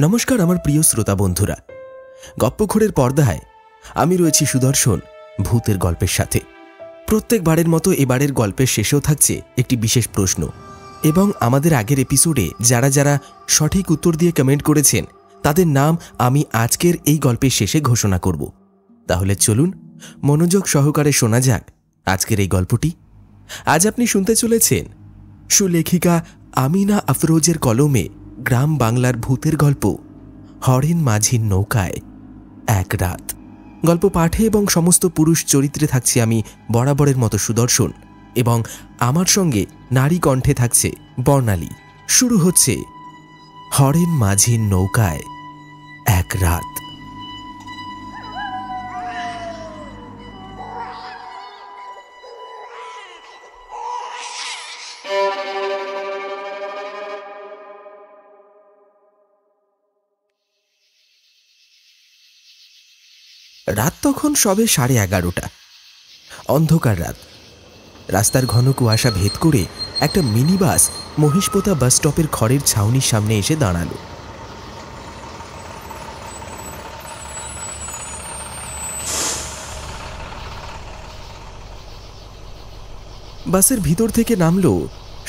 নমস্কার আমার প্রিয় শ্রোতা বন্ধুরা, গপ্পঘোরের পর্দায় আমি রয়েছি সুদর্শন ভূতের গল্পের সাথে। প্রত্যেকবারের মতো এবারের গল্পের শেষেও থাকছে একটি বিশেষ প্রশ্ন, এবং আমাদের আগের এপিসোডে যারা যারা সঠিক উত্তর দিয়ে কমেন্ট করেছেন তাদের নাম আমি আজকের এই গল্পের শেষে ঘোষণা করব। তাহলে চলুন মনোযোগ সহকারে শোনা যাক আজকের এই গল্পটি। আজ আপনি শুনতে চলেছেন সুলেখিকা আমিনা আফরোজের কলমে গ্রাম বাংলার ভূতের গল্প হরেন মাঝির নৌকায় এক রাত। গল্প পাঠে এবং সমস্ত পুরুষ চরিত্রে থাকছি আমি বরাবরের মতো সুদর্শন, এবং আমার সঙ্গে নারী কণ্ঠে থাকছে বর্ণালী। শুরু হচ্ছে হরেন মাঝির নৌকায় এক রাত। রাত তখন সবে 11:30। অন্ধকার রাত। রাস্তার ঘন কুয়াশা ভেদ করে একটা মিনি বাস মহিষপোতা বাস স্টপের খড়ের ছাউনির সামনে এসে দাঁড়ালো। বাসের ভিতর থেকে নামলো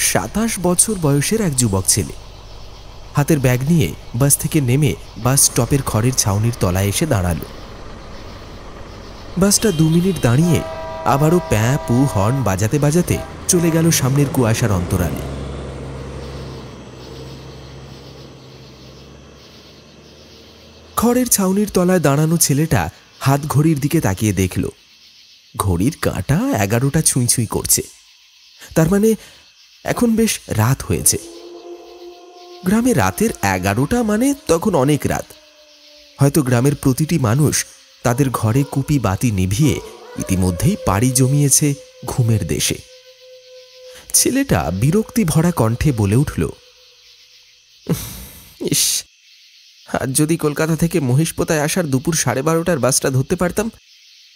27 বছর বয়সের এক যুবক ছেলে। হাতের ব্যাগ নিয়ে বাস থেকে নেমে বাস স্টপের খড়ের ছাউনির তলায় এসে দাঁড়ালো। বাসটা 2 মিনিট দাঁড়িয়ে আবারও প্যাঁ পু হর্ন বাজাতে বাজাতে চলে গেল সামনের কুয়াশার অন্তরালে। খড়ের ছাউনির তলায় দাঁড়ানো ছেলেটা হাত ঘড়ির দিকে তাকিয়ে দেখল ঘড়ির কাঁটা 11টা ছুঁই ছুঁই করছে। তার মানে এখন বেশ রাত হয়েছে। গ্রামে রাতের 11টা মানে তখন অনেক রাত। হয়তো গ্রামের প্রতিটি মানুষ তাদের ঘরে কুপি বাতি নিভিয়ে ইতিমধ্যেই পাড়ি জমিয়েছে ঘুমের দেশে। ছেলেটা বিরক্তি ভরা কণ্ঠে বলে উঠল, ইস, আজ যদি কলকাতা থেকে মহিষপোতায় আসার দুপুর 12:30টার বাসটা ধরতে পারতাম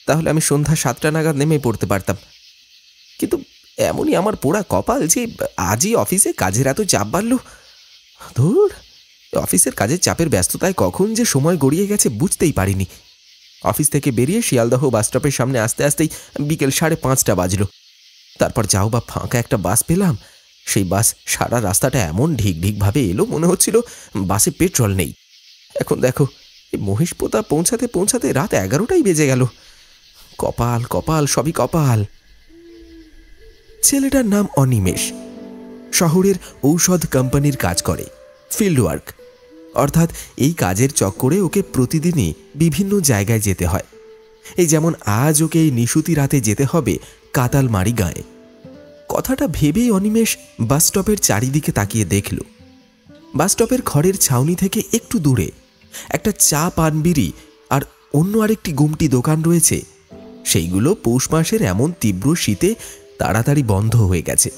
তাহলে আমি সন্ধ্যা 7টা নাগাদ নেমে পড়তে পারতাম। কিন্তু এমনই আমার পোড়া কপাল যে আজই অফিসে কাজের এত চাপ বাড়ল। ধুর, অফিসের কাজের চাপের ব্যস্ততায় কখন যে সময় গড়িয়ে গেছে বুঝতেই পারিনি। অফিস থেকে বেরিয়ে শিয়ালদহ বাস স্টপের সামনে আসতে আসতেই বিকেল 5:30 বাজল। তারপর যাও বা ফাঁকা একটা বাস পেলাম। সেই বাস সারা রাস্তাটা এমন ঢিক ঢিকভাবে এলো মনে হচ্ছিল বাসে পেট্রোল নেই। এখন দেখো এই মহিষপোতা পৌঁছাতে পৌঁছাতে রাত 11টাই বেজে গেল। কপাল কপাল, সবই কপাল। ছেলেটার নাম অনিমেষ। শহরের ঔষধ কোম্পানির কাজ করে, ফিল্ড ওয়ার্ক। অর্থাৎ এই কাজের চক্করে ওকে প্রতিদিনই বিভিন্ন জায়গায় যেতে হয়। এই যেমন আজ ওকে এই নিশুতি রাতে যেতে হবে কাতালমারি গাঁয়ে। কথাটা ভেবেই অনিমেষ বাস স্টপের চারিদিকে তাকিয়ে দেখল বাস স্টপের খড়ের ছাউনি থেকে একটু দূরে একটা চা পানবিড়ি আর অন্য আরেকটি গুমটি দোকান রয়েছে। সেইগুলো পৌষ মাসের এমন তীব্র শীতে তাড়াতাড়ি বন্ধ হয়ে গেছে,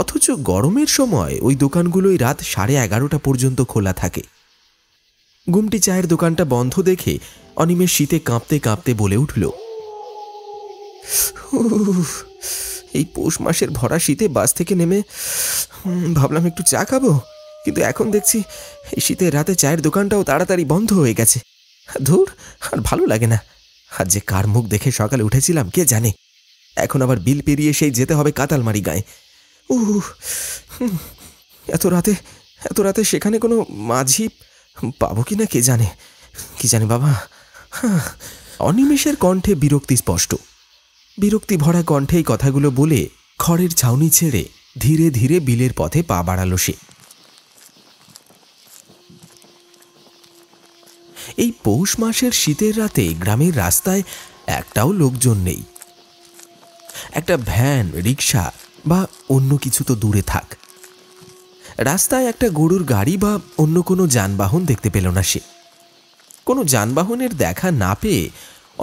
অথচ গরমের সময় ওই দোকানগুলোই রাত 11:30 পর্যন্ত খোলা থাকে। গুমটি চায়ের দোকানটা বন্ধ দেখে অনিমেষ শীতে কাঁপতে কাঁপতে বলে উঠল, এই পৌষ মাসের ভরা শীতে বাস থেকে নেমে ভাবলাম একটু চা খাবো, কিন্তু এখন দেখছি এই শীতের রাতে চায়ের দোকানটাও তাড়াতাড়ি বন্ধ হয়ে গেছে। ধুর, আর ভালো লাগে না। আর যে কার মুখ দেখে সকালে উঠেছিলাম কে জানে। এখন আবার বিল পেরিয়ে সেই যেতে হবে কাতালমারি গাঁয়ে। এত রাতে সেখানে কোনো মাঝি পাবো কিনা কে জানে, কি জানে বাবা। অনিমেষের কণ্ঠে বিরক্তি স্পষ্ট। বিরক্তি ভরা কণ্ঠে এই কথাগুলো বলে খড়ের ছাউনি ছেড়ে ধীরে ধীরে বিলের পথে পা বাড়ালো সে। এই পৌষ মাসের শীতের রাতে গ্রামের রাস্তায় একটাও লোকজন নেই। একটা ভ্যান, রিক্সা বা অন্য কিছু তো দূরে থাক, রাস্তায় একটা গরুর গাড়ি বা অন্য কোনো যানবাহন দেখতে পেল না সে। কোনো যানবাহনের দেখা না পেয়ে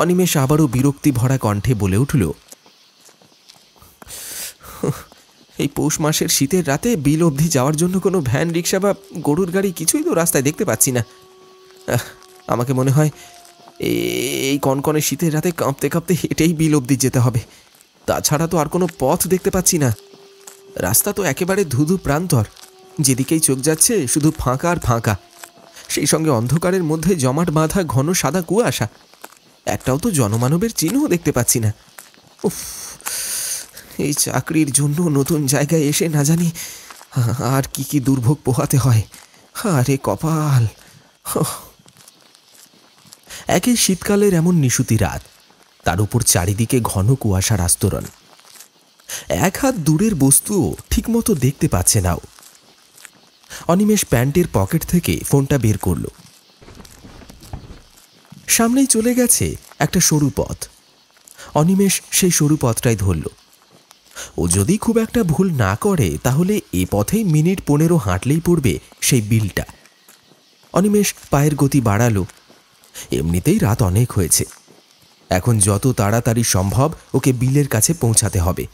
অনিমেষ আবারও বিরক্তি ভরা কণ্ঠে বলে উঠল, এই পৌষ মাসের শীতের রাতে বিল অবধি যাওয়ার জন্য কোনো ভ্যান, রিক্সা বা গরুর গাড়ি কিছুই তো রাস্তায় দেখতে পাচ্ছি না। আমাকে মনে হয় এই কনকনে শীতের রাতে কাঁপতে কাঁপতে হেঁটেই বিল অবধি যেতে হবে। তাছাড়া তো আর কোনো পথ দেখতে পাচ্ছি না। রাস্তা তো একেবারে ধুধু প্রান্তর, যেদিকেই চোখ যাচ্ছে শুধু ফাঁকা আর ফাঁকা। সেই সঙ্গে অন্ধকারের মধ্যে জমাট বাঁধা ঘন সাদা কুয়াশা। একটাও তো জনমানবের চিহ্ন দেখতে পাচ্ছি না। উফ, এই চাকরির জন্য নতুন জায়গায় এসে না জানি আর কি কি দুর্ভোগ পোহাতে হয়। আরে কপাল! একে শীতকালের এমন নিশুতি রাত, তার উপর চারিদিকে ঘন কুয়াশার আস্তরণ। এক হাত দূরের বস্তুও ঠিকমতো দেখতে পাচ্ছে নাও। অনিমেষ প্যান্টের পকেট থেকে ফোনটা বের করল। সামনেই চলে গেছে একটা সরু পথ। অনিমেষ সেই সরু পথটাই ধরল। ও যদি খুব একটা ভুল না করে তাহলে এ পথেই মিনিট 15 হাঁটলেই পড়বে সেই বিলটা। অনিমেষ পায়ের গতি বাড়ালো। এমনিতেই রাত অনেক হয়েছে, এখন যত তাড়াতাড়ি সম্ভব ওকে বিলের কাছে পৌঁছাতে হবে,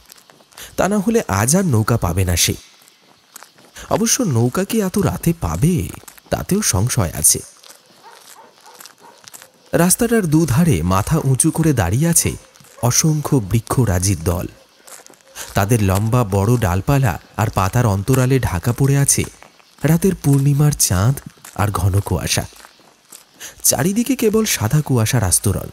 তা না হলে আজ আর নৌকা পাবে না সে। অবশ্য নৌকা কি এত রাতে পাবে তাতেও সংশয় আছে। রাস্তাটার দুধারে মাথা উঁচু করে দাঁড়িয়ে আছে অসংখ্য বৃক্ষরাজির দল। তাদের লম্বা বড় ডালপালা আর পাতার অন্তরালে ঢাকা পড়ে আছে রাতের পূর্ণিমার চাঁদ আর ঘন কুয়াশা। চারিদিকে কেবল সাদা কুয়াশার আস্তরণ।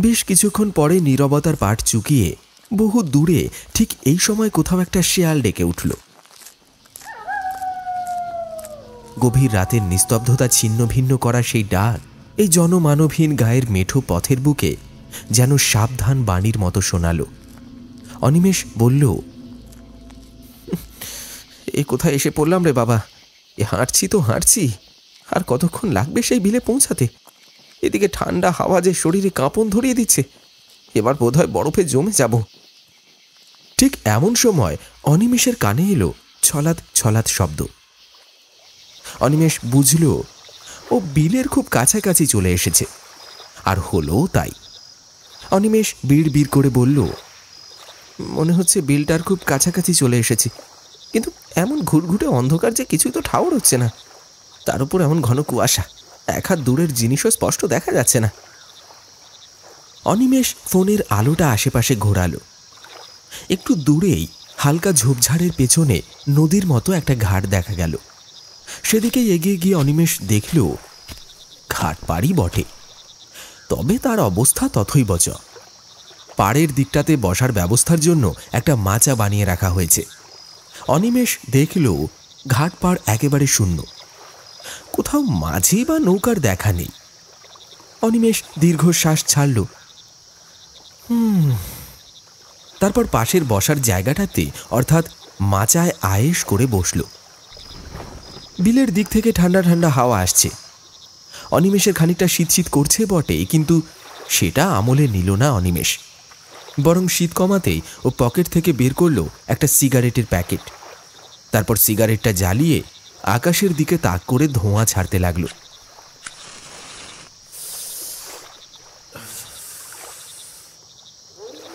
বেশ কিছুক্ষণ পরে নীরবতার পাট চুকিয়ে বহু দূরে ঠিক এই সময় কোথাও একটা শেয়াল ডেকে উঠল। গভীর রাতের নিস্তব্ধতা ছিন্ন ভিন্ন করা সেই ডাক এই জনমানবহীন গায়ের মেঠো পথের বুকে যেন সাবধান বাণীর মতো শোনালো। অনিমেষ বলল, এ কোথায় এসে পড়লাম রে বাবা? এ হাঁটছি তো হাঁটছি, আর কতক্ষণ লাগবে সেই বিলে পৌঁছাতে? এদিকে ঠান্ডা হাওয়া যে শরীরে কাঁপন ধরিয়ে দিচ্ছে, এবার বোধহয় বরফে জমে যাব। ঠিক এমন সময় অনিমেষের কানে এলো ছলাৎ ছলাৎ শব্দ। অনিমেষ বুঝল ও বিলের খুব কাছাকাছি চলে এসেছে, আর হলো তাই। অনিমেষ বিড় বিড় করে বলল, মনে হচ্ছে বিলটার খুব কাছাকাছি চলে এসেছি, কিন্তু এমন ঘুরঘুরে অন্ধকার যে কিছুই তো ঠাউর হচ্ছে না। তার উপর এমন ঘন কুয়াশা, এক হাত দূরের জিনিসও স্পষ্ট দেখা যাচ্ছে না। অনিমেষ ফোনের আলোটা আশেপাশে ঘোরালো। একটু দূরেই হালকা ঝোপঝাড়ের পেছনে নদীর মতো একটা ঘাট দেখা গেল। সেদিকেই এগিয়ে গিয়ে অনিমেষ দেখল ঘাট পাড়ই বটে, তবে তার অবস্থা তথৈবচ। পাড়ের দিকটাতে বসার ব্যবস্থার জন্য একটা মাচা বানিয়ে রাখা হয়েছে। অনিমেষ দেখল ঘাট পাড় একেবারে শূন্য, কোথাও মাঝি বা নৌকার দেখা নেই। অনিমেষ দীর্ঘশ্বাস ছাড়ল। তারপর পাশের বসার জায়গাটাতে অর্থাৎ মাচায় আয়েশ করে বসল। বিলের দিক থেকে ঠান্ডা ঠান্ডা হাওয়া আসছে। অনিমেষের খানিকটা শীত শীত করছে বটে, কিন্তু সেটা আমলে নিল না অনিমেষ। বরং শীত কমাতেই ও পকেট থেকে বের করল একটা সিগারেটের প্যাকেট। তারপর সিগারেটটা জ্বালিয়ে আকাশের দিকে তাক করে ধোঁয়া ছাড়তে লাগলো।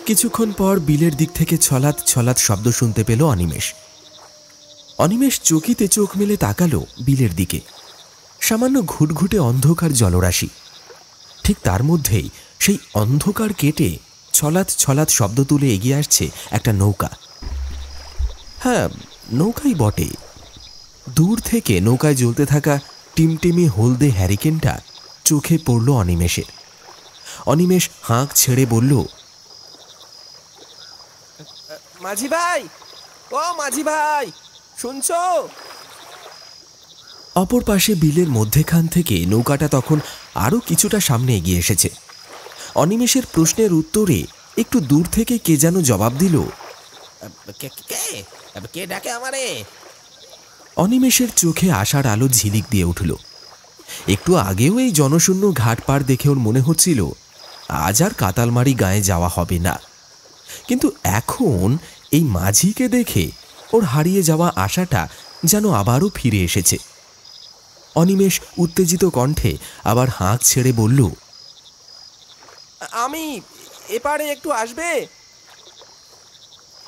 কিছুক্ষণ পর বিলের দিক থেকে ছলাৎ ছলাৎ শব্দ শুনতে পেল অনিমেষ। অনিমেষ চকিতে চোখ মেলে তাকালো বিলের দিকে। সামান্য ঘুটঘুটে অন্ধকার জলরাশি, ঠিক তার মধ্যেই সেই অন্ধকার কেটে ছলাৎ ছলাৎ শব্দ তুলে এগিয়ে আসছে একটা নৌকা। হ্যাঁ, নৌকাই বটে। দূর থেকে নৌকায় জ্বলতে থাকা টিমটিমি হলদে হ্যারিকেনটা চোখে পড়ল অনিমেষের। অনিমেষ হাঁক ছেড়ে বলল, মাঝি ভাই, ও মাঝি ভাই, শুনছো? অপর পাশে বিলের মধ্যেখান থেকে নৌকাটা তখন আরো কিছুটা সামনে এগিয়ে এসেছে। অনিমেষের প্রশ্নের উত্তরে একটু দূর থেকে কে যেন জবাব দিল, কে ডাকে আমারে? অনিমেষের চোখে আশার আলো ঝিলিক দিয়ে উঠল। একটু আগেও এই জনশূন্য ঘাট পাড় দেখে ওর মনে হচ্ছিল আজ আর কাতালমারি গায়ে যাওয়া হবে না, কিন্তু এখন এই মাঝিকে দেখে ওর হারিয়ে যাওয়া আশাটা যেন আবারও ফিরে এসেছে। অনিমেষ উত্তেজিত কণ্ঠে আবার হাঁক ছেড়ে বলল, আমি এপারে একটু আসবে?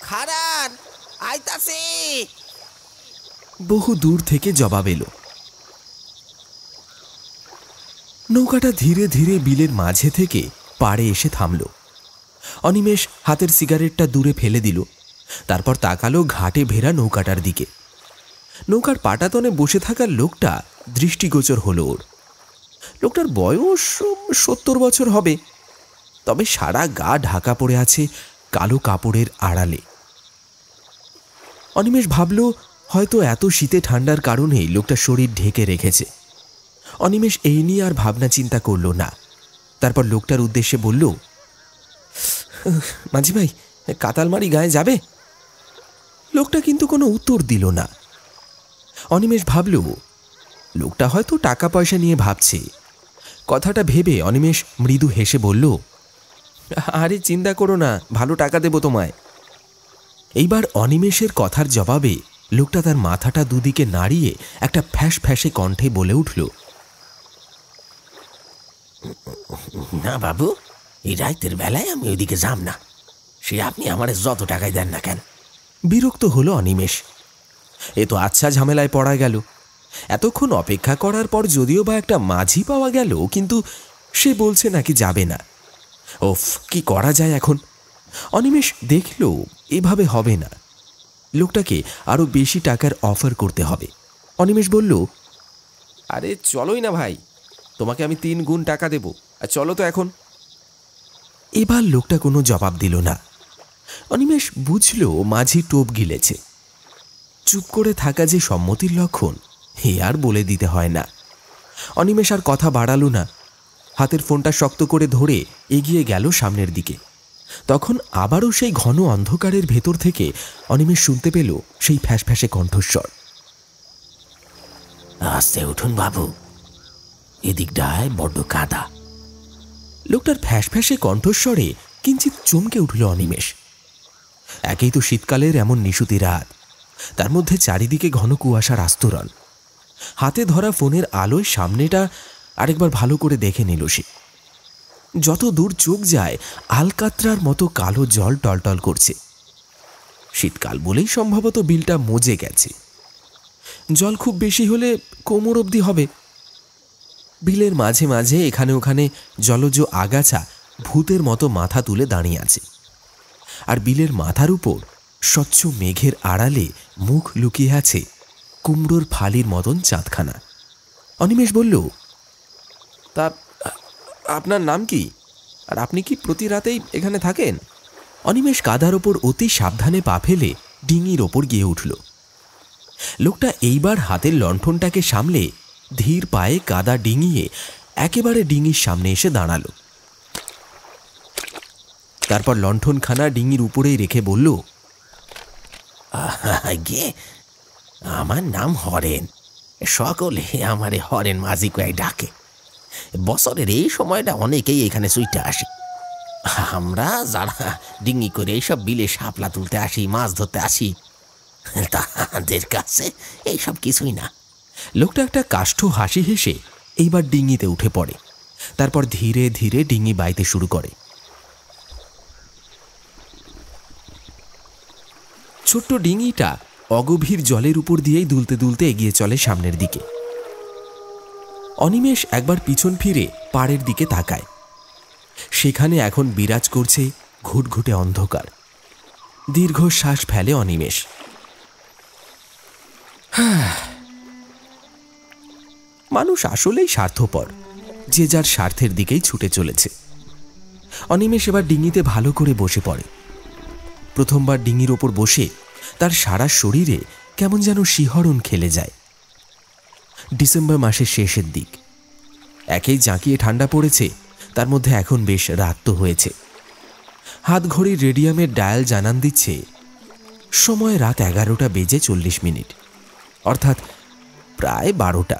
খারান আইতাছে। বহু দূর থেকে জবাব এলো। নৌকাটা ধীরে ধীরে বিলের মাঝে থেকে পাড়ে এসে থামল। অনিমেষ হাতের সিগারেটটা দূরে ফেলে দিল। তারপর তাকালো ঘাটে ভেড়া নৌকাটার দিকে। নৌকার পাটাতনে বসে থাকা লোকটা দৃষ্টিগোচর হলো ওর। লোকটার বয়স 70 বছর হবে, তবে সারা গা ঢাকা পড়ে আছে কালো কাপড়ের আড়ালে। অনিমেষ ভাবল হয়তো এত শীতে ঠান্ডার কারণেই লোকটা শরীর ঢেকে রেখেছে। অনিমেষ এই নিয়ে আর ভাবনা চিন্তা করল না। তারপর লোকটার উদ্দেশ্যে বলল, মাঝি ভাই, কাতালমারি গায়ে যাবে? লোকটা কিন্তু কোনো উত্তর দিল না। অনিমেষ ভাবল লোকটা হয়তো টাকা পয়সা নিয়ে ভাবছে। কথাটা ভেবে অনিমেষ মৃদু হেসে বলল, আরে চিন্তা করো না, ভালো টাকা দেব তোমায়। এইবার অনিমেষের কথার জবাবে লোকটা তার মাথাটা দুদিকে নাড়িয়ে একটা ফ্যাঁস ফ্যাঁসে কণ্ঠে বলে উঠল, না বাবু, এই রাতের বেলায় আমি ওইদিকে যাম না, সে আপনি আমার যত টাকাই দেন না কেন। বিরক্ত হলো অনিমেষ। এ তো আচ্ছা ঝামেলায় পড়া গেল। এতক্ষণ অপেক্ষা করার পর যদিও বা একটা মাঝি পাওয়া গেল, কিন্তু সে বলছে নাকি যাবে না। ওফ, কি করা যায় এখন? অনিমেষ দেখল এভাবে হবে না, লোকটাকে আরো বেশি টাকার অফার করতে হবে। অনিমেষ বলল, আরে চলোই না ভাই, তোমাকে আমি 3 গুণ টাকা দেব, আর চলো তো এখন। এবার লোকটা কোনো জবাব দিল না। অনিমেষ বুঝল মাঝি টোপ গিলেছে। চুপ করে থাকা যে সম্মতির লক্ষণ, হে আর বলে দিতে হয় না। অনিমেষ আর কথা বাড়ালো না, হাতের ফোনটা শক্ত করে ধরে এগিয়ে গেল সামনের দিকে। তখন আবারও সেই ঘন অন্ধকারের ভেতর থেকে অনিমেষ শুনতে পেল সেই ফ্যাঁস ফ্যাঁসে কণ্ঠস্বর, আস্তে উঠুন বাবু, এদিকটায় বড্ড কাদা। লোকটার ফ্যাঁস ফ্যাঁসে কণ্ঠস্বরে কিঞ্চিত চমকে উঠল অনিমেষ। একেই তো শীতকালের এমন নিশুতি রাত, তার মধ্যে চারিদিকে ঘন কুয়াশার আস্তরণ। হাতে ধরা ফোনের আলোয় সামনেটা আরেকবার ভালো করে দেখে নিল সে। যত দূর চোখ যায় আলকাতরার মতো কালো জল টলটল করছে। শীতকাল বলেই সম্ভবত বিলটা মজে গেছে। জল খুব বেশি হলে কোমর অবধি হবে। বিলের মাঝে মাঝে এখানে ওখানে জলজ আগাছা ভূতের মতো মাথা তুলে দাঁড়িয়ে আছে। আর বিলের মাথার উপর স্বচ্ছ মেঘের আড়ালে মুখ লুকিয়ে আছে কুমড়োর ফালির মতন চাঁদখানা। অনিমেষ বলল, তা আপনার নাম কি, আর আপনি কি প্রতি রাতেই এখানে থাকেন? অনিমেষ কাদার ওপর অতি সাবধানে পা ফেলে ডিঙির ওপর গিয়ে উঠল। লোকটা এইবার হাতের লণ্ঠনটাকে সামলে ধীর পায়ে কাদা ডিঙিয়ে একেবারে ডিঙির সামনে এসে দাঁড়ালো। তারপর লণ্ঠনখানা ডিঙির উপরেই রেখে বলল, গে, আমার নাম হরেন, সকলে আমারে হরেন মাঝি কয়ে ডাকে। বছরের এই সময়টা অনেকেই এখানে সুইটে আসে। আমরা যারা ডিঙি করে এইসব বিলে শাপলা তুলতে আসি, মাছ ধরতে আসি, তাদের কাছে এইসব কিছুই না। লোকটা একটা কাষ্ঠ হাসি হেসে এইবার ডিঙিতে উঠে পড়ে। তারপর ধীরে ধীরে ডিঙি বাইতে শুরু করে। ছোট্ট ডিঙিটা অগভীর জলের উপর দিয়েই দুলতে দুলতে এগিয়ে চলে সামনের দিকে। অনিমেষ একবার পিছন ফিরে পাড়ের দিকে তাকায়। সেখানে এখন বিরাজ করছে ঘুটঘুটে অন্ধকার। দীর্ঘশ্বাস ফেলে অনিমেষ। মানুষ আসলেই স্বার্থপর, যে যার স্বার্থের দিকেই ছুটে চলেছে। অনিমেষ এবার ডিঙিতে ভালো করে বসে পড়ে। প্রথমবার ডিঙির ওপর বসে তার সারা শরীরে কেমন যেন শিহরণ খেলে যায়। ডিসেম্বর মাসের শেষের দিক, একেই জাঁকিয়ে ঠান্ডা পড়েছে, তার মধ্যে এখন বেশ রাত তো হয়েছে। হাত ঘড়ির রেডিয়ামের ডায়াল জানান দিচ্ছে সময় রাত 11:40, অর্থাৎ প্রায় 12টা।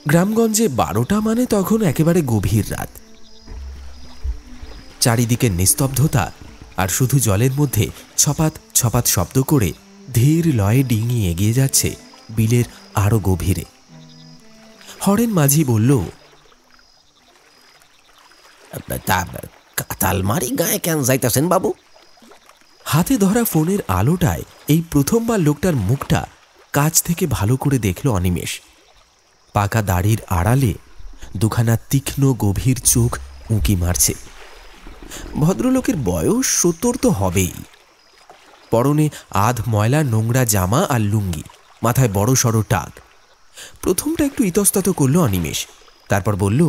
গ্রামগঞ্জে 12টা মানে তখন একেবারে গভীর রাত। চারিদিকে নিস্তব্ধতা, আর শুধু জলের মধ্যে ছপাত ছপাত শব্দ করে ধীর লয়ে ডিঙি এগিয়ে যাচ্ছে বিলের আরো গভীরে। হরেন মাঝি বলল, কাতালমারি গায়ে কেন যাইতেছেন বাবু? হাতে ধরা ফোনের আলোটায় এই প্রথমবার লোকটার মুখটা কাছ থেকে ভালো করে দেখল অনিমেষ। পাকা দাড়ির আড়ালে দুখানা তীক্ষ্ণ গভীর চোখ উঁকি মারছে। ভদ্রলোকের বয়স 70 তো হবেই। পরনে আধ ময়লা নোংরা জামা আর লুঙ্গি, মাথায় বড় সড়ো টাক। প্রথমটা একটু ইতস্তত করল অনিমেষ, তারপর বলল,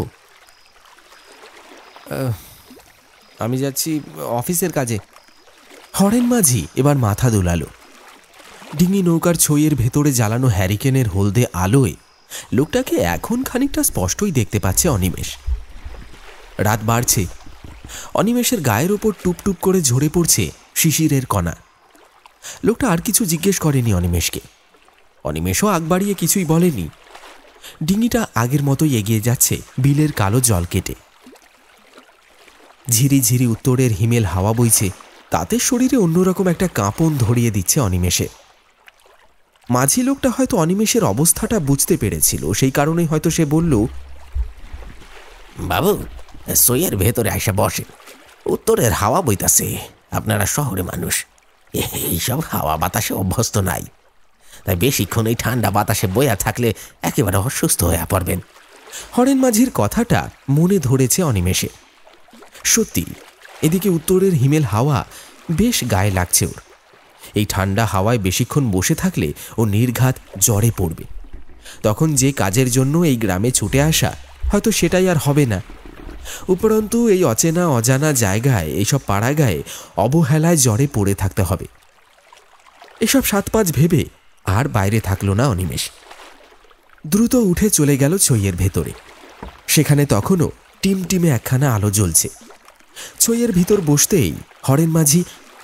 আমি যাচ্ছি অফিসের কাজে। হরেন মাঝি এবার মাথা দোলালো। ডিঙি নৌকার ছইয়ের ভেতরে জ্বালানো হ্যারিকেনের হলদে আলোয় লোকটাকে এখন খানিকটা স্পষ্টই দেখতে পাচ্ছে অনিমেষ। রাত বাড়ছে, অনিমেষের গায়ের ওপর টুপটুপ করে ঝরে পড়ছে শিশিরের কণা। লোকটা আর কিছু জিজ্ঞেস করেনি অনিমেষকে। অনিমেষও আগ বাড়িয়ে কিছুই বলেনি। ডিঙিটা আগের মতোই এগিয়ে যাচ্ছে বিলের কালো জল কেটে। ঝিরি ঝিরি উত্তরের হিমেল হাওয়া বইছে, তাতে শরীরে অন্যরকম একটা কাঁপন ধরিয়ে দিচ্ছে অনিমেষের। মাঝি লোকটা হয়তো অনিমেষের অবস্থাটা বুঝতে পেরেছিল, সেই কারণেই হয়তো সে বলল, বাবু, সইয়ের ভেতরে আইসা বসে, উত্তরের হাওয়া বইতাছে। আপনারা শহরে মানুষ, এইসব হাওয়া বাতাসে অভ্যস্ত নাই, তাই বেশিক্ষণ এই ঠান্ডা বাতাসে বইয়া থাকলে একেবারে অসুস্থ হয়ে পড়বেন। হরেন মাঝির কথাটা মনে ধরেছে অনিমেষে। সত্যি, এদিকে উত্তরের হিমেল হাওয়া বেশ গায়ে লাগছে ওর। এই ঠান্ডা হাওয়ায় বেশিক্ষণ বসে থাকলে ও নির্ঘাত জ্বরে পড়বে। তখন যে কাজের জন্য এই গ্রামে ছুটে আসা, হয়তো সেটাই আর হবে না। উপরন্তু এই অচেনা অজানা জায়গায়, এইসব পাড়া গায়ে অবহেলায় জ্বরে পড়ে থাকতে হবে। এসব সাত পাঁচ ভেবে আর বাইরে থাকলো না অনিমেষ। দ্রুত উঠে চলে গেল ছইয়ের ভেতরে। সেখানে তখনও টিমটিমে একখানা আলো জ্বলছে। ছইয়ের ভিতর বসতেই হরেন মাঝি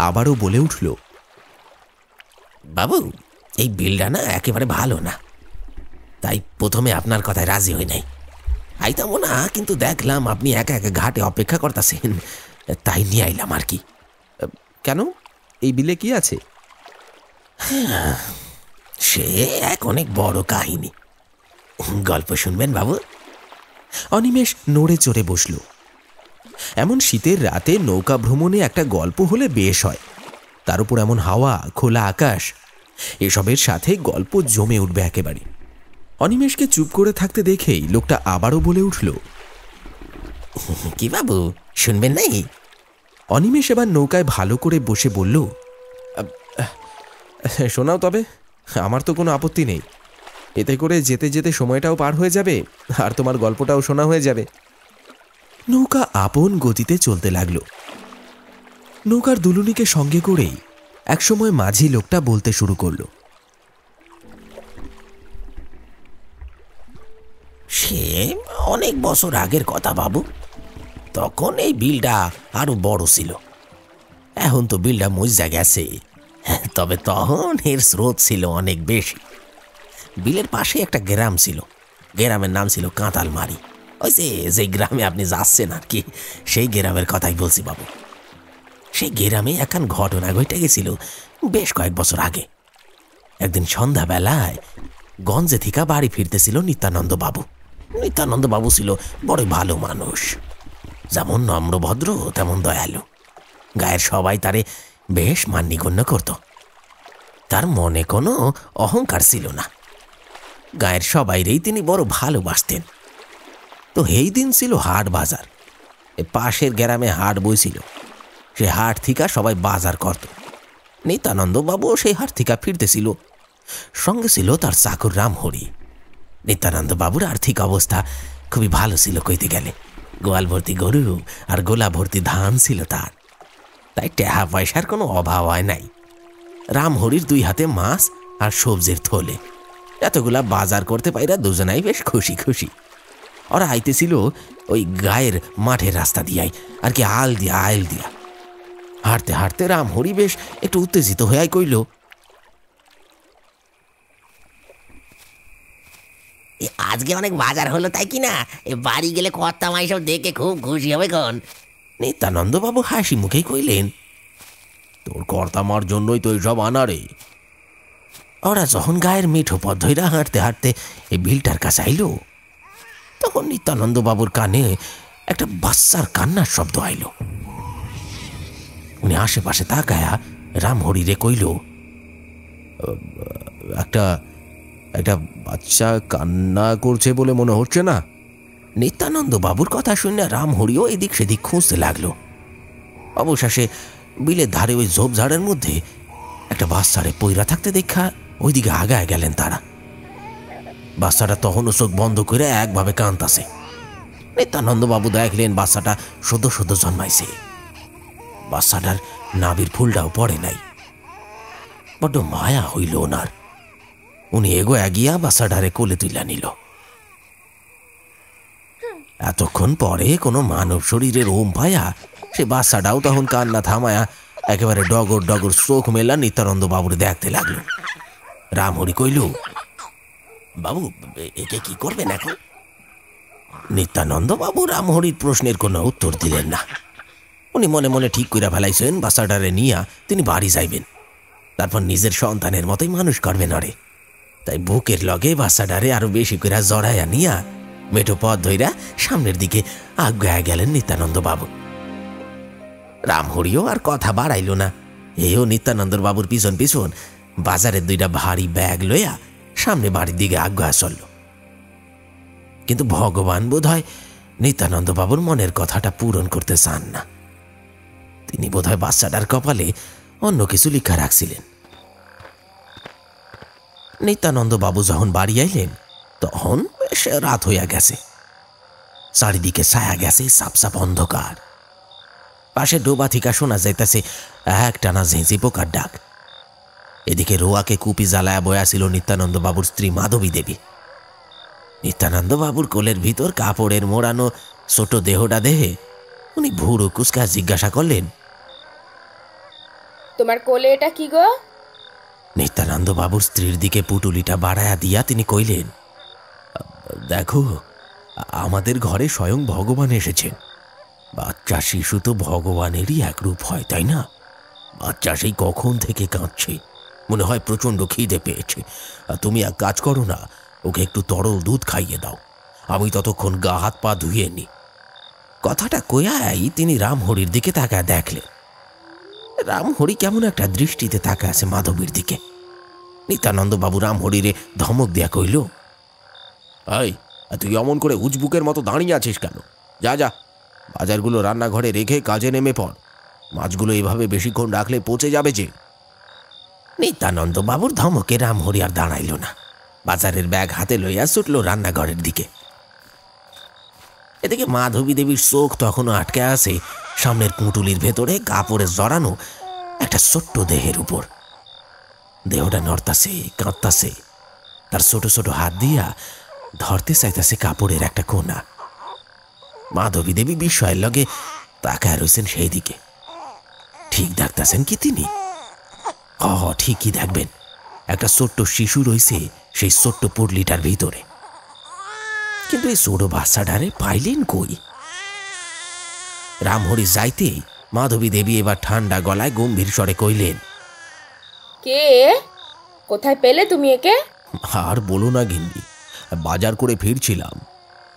আবারও বলে উঠল, বাবু, এই বিলটা না একেবারে ভালো না, তাই প্রথমে আপনার কথায় রাজি হই নাই। আইতামো না, কিন্তু দেখলাম আপনি একা একা ঘাটে অপেক্ষা করতেছেন, তাই নিয়ে আইলাম আর কি। কেন? এই বিলে কি আছে? সে এক অনেক বড় কাহিনী। গল্প শুনবেন বাবু? অনিমেষ নড়ে চড়ে বসল। এমন শীতের রাতে নৌকা ভ্রমণে একটা গল্প হলে বেশ হয়। তার উপর এমন হাওয়া, খোলা আকাশ, এসবের সাথে গল্প জমে উঠবে একেবারে। অনিমেষকে চুপ করে থাকতে দেখেই লোকটা আবারও বলে উঠল, কি বাবু, শুনবেন নাই? অনিমেষ এবার নৌকায় ভালো করে বসে বলল, শোনাও তবে, আমার তো কোনো আপত্তি নেই। এতে করে যেতে যেতে সময়টাও পার হয়ে যাবে, আর তোমার গল্পটাও শোনা হয়ে যাবে। নৌকা আপন গতিতে চলতে লাগলো। নৌকার দুলুনিকে সঙ্গে করেই একসময় মাঝি লোকটা বলতে শুরু করলো, সে অনেক বছর আগের কথা বাবু। তখন এই বিলটা আরো বড় ছিল, এখন তো বিলটা মজা গেছে, তবে তখন এর স্রোত ছিল অনেক বেশি। বিলের পাশে একটা গ্রাম ছিল, গ্রামের নাম ছিল কাঁতালমারি। ওই যে গ্রামে আপনি যাচ্ছেন আর কি, সেই গ্রামের কথাই বলছি বাবু। সেই গ্রামে একখান ঘটনা ঘটে গেছিল বেশ কয়েক বছর আগে। একদিন সন্ধ্যাবেলায় গঞ্জে থেকে বাড়ি ফিরতেছিল নিত্যানন্দ বাবু। নিত্যানন্দ বাবু ছিল বড় ভালো মানুষ, যেমন নম্রভদ্র তেমন দয়ালু। গায়ের সবাই তারে বেশ মান্যগণ্য করত। তার মনে কোনো অহংকার ছিল না। গায়ের সবাইরেই তিনি বড় ভালোবাসতেন। তো এই দিন ছিল হাট বাজার। পাশের গ্রামে হাট বইছিল, সে হাট থিকা সবাই বাজার করত। নিত্যানন্দ বাবু সেই হাট থিকা ফিরতেছিল, সঙ্গে ছিল তার চাকর রামহরি। নিত্যানন্দ বাবুর আর্থিক অবস্থা খুবই ভালো ছিল কইতে গেলে। গোয়াল ভর্তি গরু আর গোলা ভর্তি ধান ছিল তার, তাই টেহা পয়সার কোনো অভাব হয় নাই। রামহরির দুই হাতে মাছ আর সবজির থলে, এতগুলা বাজার করতে পাইরা দুজনাই বেশ খুশি খুশি। ওরা আইতেছিল ওই গায়ের মাঠের রাস্তা দিয়াই আর কি, আল দিয়া। হাঁটতে হাঁটতে রামহরি বেশ একটু উত্তেজিত হয়ে কইল, আজকে অনেক বাজার হলো তাই কি না, বাড়ি গেলে কর্তা মাই সব দেখে খুব খুশি হবে কোন। নিত্যানন্দ বাবু হাসি মুখেই কইলেন, তোর কর্তামার জন্যই তো এইসব আনা রে। ওরা যখন গায়ের মিঠো পথ ধইরা হাঁটতে হাঁটতে এই বিলটার কাছে আইল, তখন নিত্যানন্দ বাবুর কানে একটা বাচ্চার কান্নার শব্দ আইল। উনি আশেপাশে তাকায়া রামহরি রে কইল, একটা একটা বাচ্চা কান্না করছে বলে মনে হচ্ছে না? নিত্যানন্দ বাবুর কথা শুনে রামহরিও এদিক সেদিক খুঁজতে লাগলো। অবশেষে বিলের ধারে ওই ঝোপঝাড়ের মধ্যে একটা বাচ্চারে পইরা থাকতে দেখা ওইদিকে আগায় গেলেন তারা। বাচ্চাটা তখনও চোখ বন্ধ করে একভাবে কাঁদতাছে। নিত্যানন্দবাবু দেখলেন বাচ্চাটা সদ্য সদ্য জন্মাইছে। বাচ্চাটার নাভির ফুলটাও পড়ে নাই। বড্ড মায়া হইল ওনার। উনি এগোয়া গিয়া বাচ্চাটারে কোলে তুইলা নিল। এতক্ষণ পরে কোনো মানব শরীরের ওম পায়া সে বাচ্চাটাও তখন কান্না থামায়া একেবারে ডগর ডগর চোখ মেলা নিত্যানন্দবাবুরে দেখতে লাগলো। রামহরি কইল, বাবু একে কি করবেন এখন? নিত্যানন্দবাবু রামহরির প্রশ্নের কোনো উত্তর দিলেন না। উনি মনে মনে ঠিক কইরা ফেলাইছেন বাচ্চাটারে নিয়া তিনি বাড়ি যাইবেন, তারপর নিজের সন্তানের মতোই মানুষ করবেন ওরে। তাই বুকের লগে বাচ্চাটারে আরো বেশি কইরা জড়াইয়া নিয়া মেঠো পথ ধইরা সামনের দিকে আগায়া গেলেন নিত্যানন্দবাবু। রামহরিও আর কথা বাড়াইল না। এও নিত্যানন্দর বাবুর পিছন পিছন বাজারের 2টা ভারী ব্যাগ লইয়া সামনে বাড়ির দিকে আগায়া চলল। কিন্তু ভগবান বোধ হয় নিত্যানন্দবাবুর মনের কথাটা পূরণ করতে চান না। তিনি বোধ হয় বাচ্চাটার কপালে অন্য কিছু লিখা রাখছিলেন। নিত্যানন্দবাবু যখন বাড়ি আইলেন তখন বেশ রাত হইয়া গেছে। চারিদিকে ছায়া গেছে, সাপ সাপ অন্ধকার। পাশে ডোবা থিকা শোনা যাইতেছে একটানা ঝেঁঝি পোকার ডাক। এদিকে রোয়াকে কুপি জ্বালায়া বয়াছিল নিত্যানন্দবাবুর স্ত্রী মাধবী দেবী। নিত্যানন্দবাবুর কোলের ভিতর কাপড়ের মোড়ানো ছোট দেহটা দেহে উনি ভুরু কুচকা জিজ্ঞাসা করলেন, তোমার কোলে এটা কি গো? নিত্যানন্দবাবুর স্ত্রীর দিকে পুটুলিটা বাড়ায়া দিয়া তিনি কইলেন, দেখো, আমাদের ঘরে স্বয়ং ভগবান এসেছেন। বাচ্চা শিশু তো ভগবানেরই একরূপ হয়, তাই না? বাচ্চা সেই কখন থেকে কাঁদছে, মনে হয় প্রচণ্ড খিদে পেয়েছে। তুমি এক কাজ করো না, ওকে একটু তরল দুধ খাইয়ে দাও, আমি ততক্ষণ গা হাত পা ধুয়ে নি। কথাটা কয়াই তিনি রামহরির দিকে তাকায় দেখলেন। রামহরি কেমন একটা দৃষ্টিতে তাকায় আছে মাধবীর দিকে। নিত্যানন্দবাবু রামহরিরে ধমক দিয়া কইল, এই তুই অমন করে উজবুকের মতো দাঁড়িয়ে আছিস কেন? যা যা, বাজারগুলো রান্নাঘরে রেখে কাজে নেমে পড়। মাছগুলো এভাবে বেশিক্ষণ রাখলে পচে যাবে যে। নিত্যানন্দবাবুর ধমকে রামহরি আর দাঁড়াইল না। বাজারের ব্যাগ হাতে লইয়া ছুটল রান্নাঘরের দিকে। এদিকে মাধবী দেবীর চোখ তখনও আটকে আছে সামনের পুঁটুলির ভেতরে কাপড়ে জড়ানো একটা ছোট্ট দেহের উপর। দেহটা নড়তাছে, কাঁদতাছে। তার ছোট ছোট হাত দিয়া ধরতে চাইতেছে কাপড়ের একটা কোনা। মাধবী দেবী বিস্ময়ের লগে তাকায় রয়েছেন সেই দিকে। ঠিক দেখতেছেন কি তিনি? ঠিকই দেখবেন, একটা ছোট্ট শিশু রয়েছে সেই ছোট্ট পুটলিটার ভিতরে। কিন্তু এই ছোট বাচ্চাটারে পাইলেন কই? রামহরি যাইতেই মাধবী দেবী এবার ঠান্ডা গলায় গম্ভীর স্বরে কইলেন, কে? কোথায় পেলে তুমি একে? আর বলো না গিন্নি, বাজার করে ফিরছিলাম,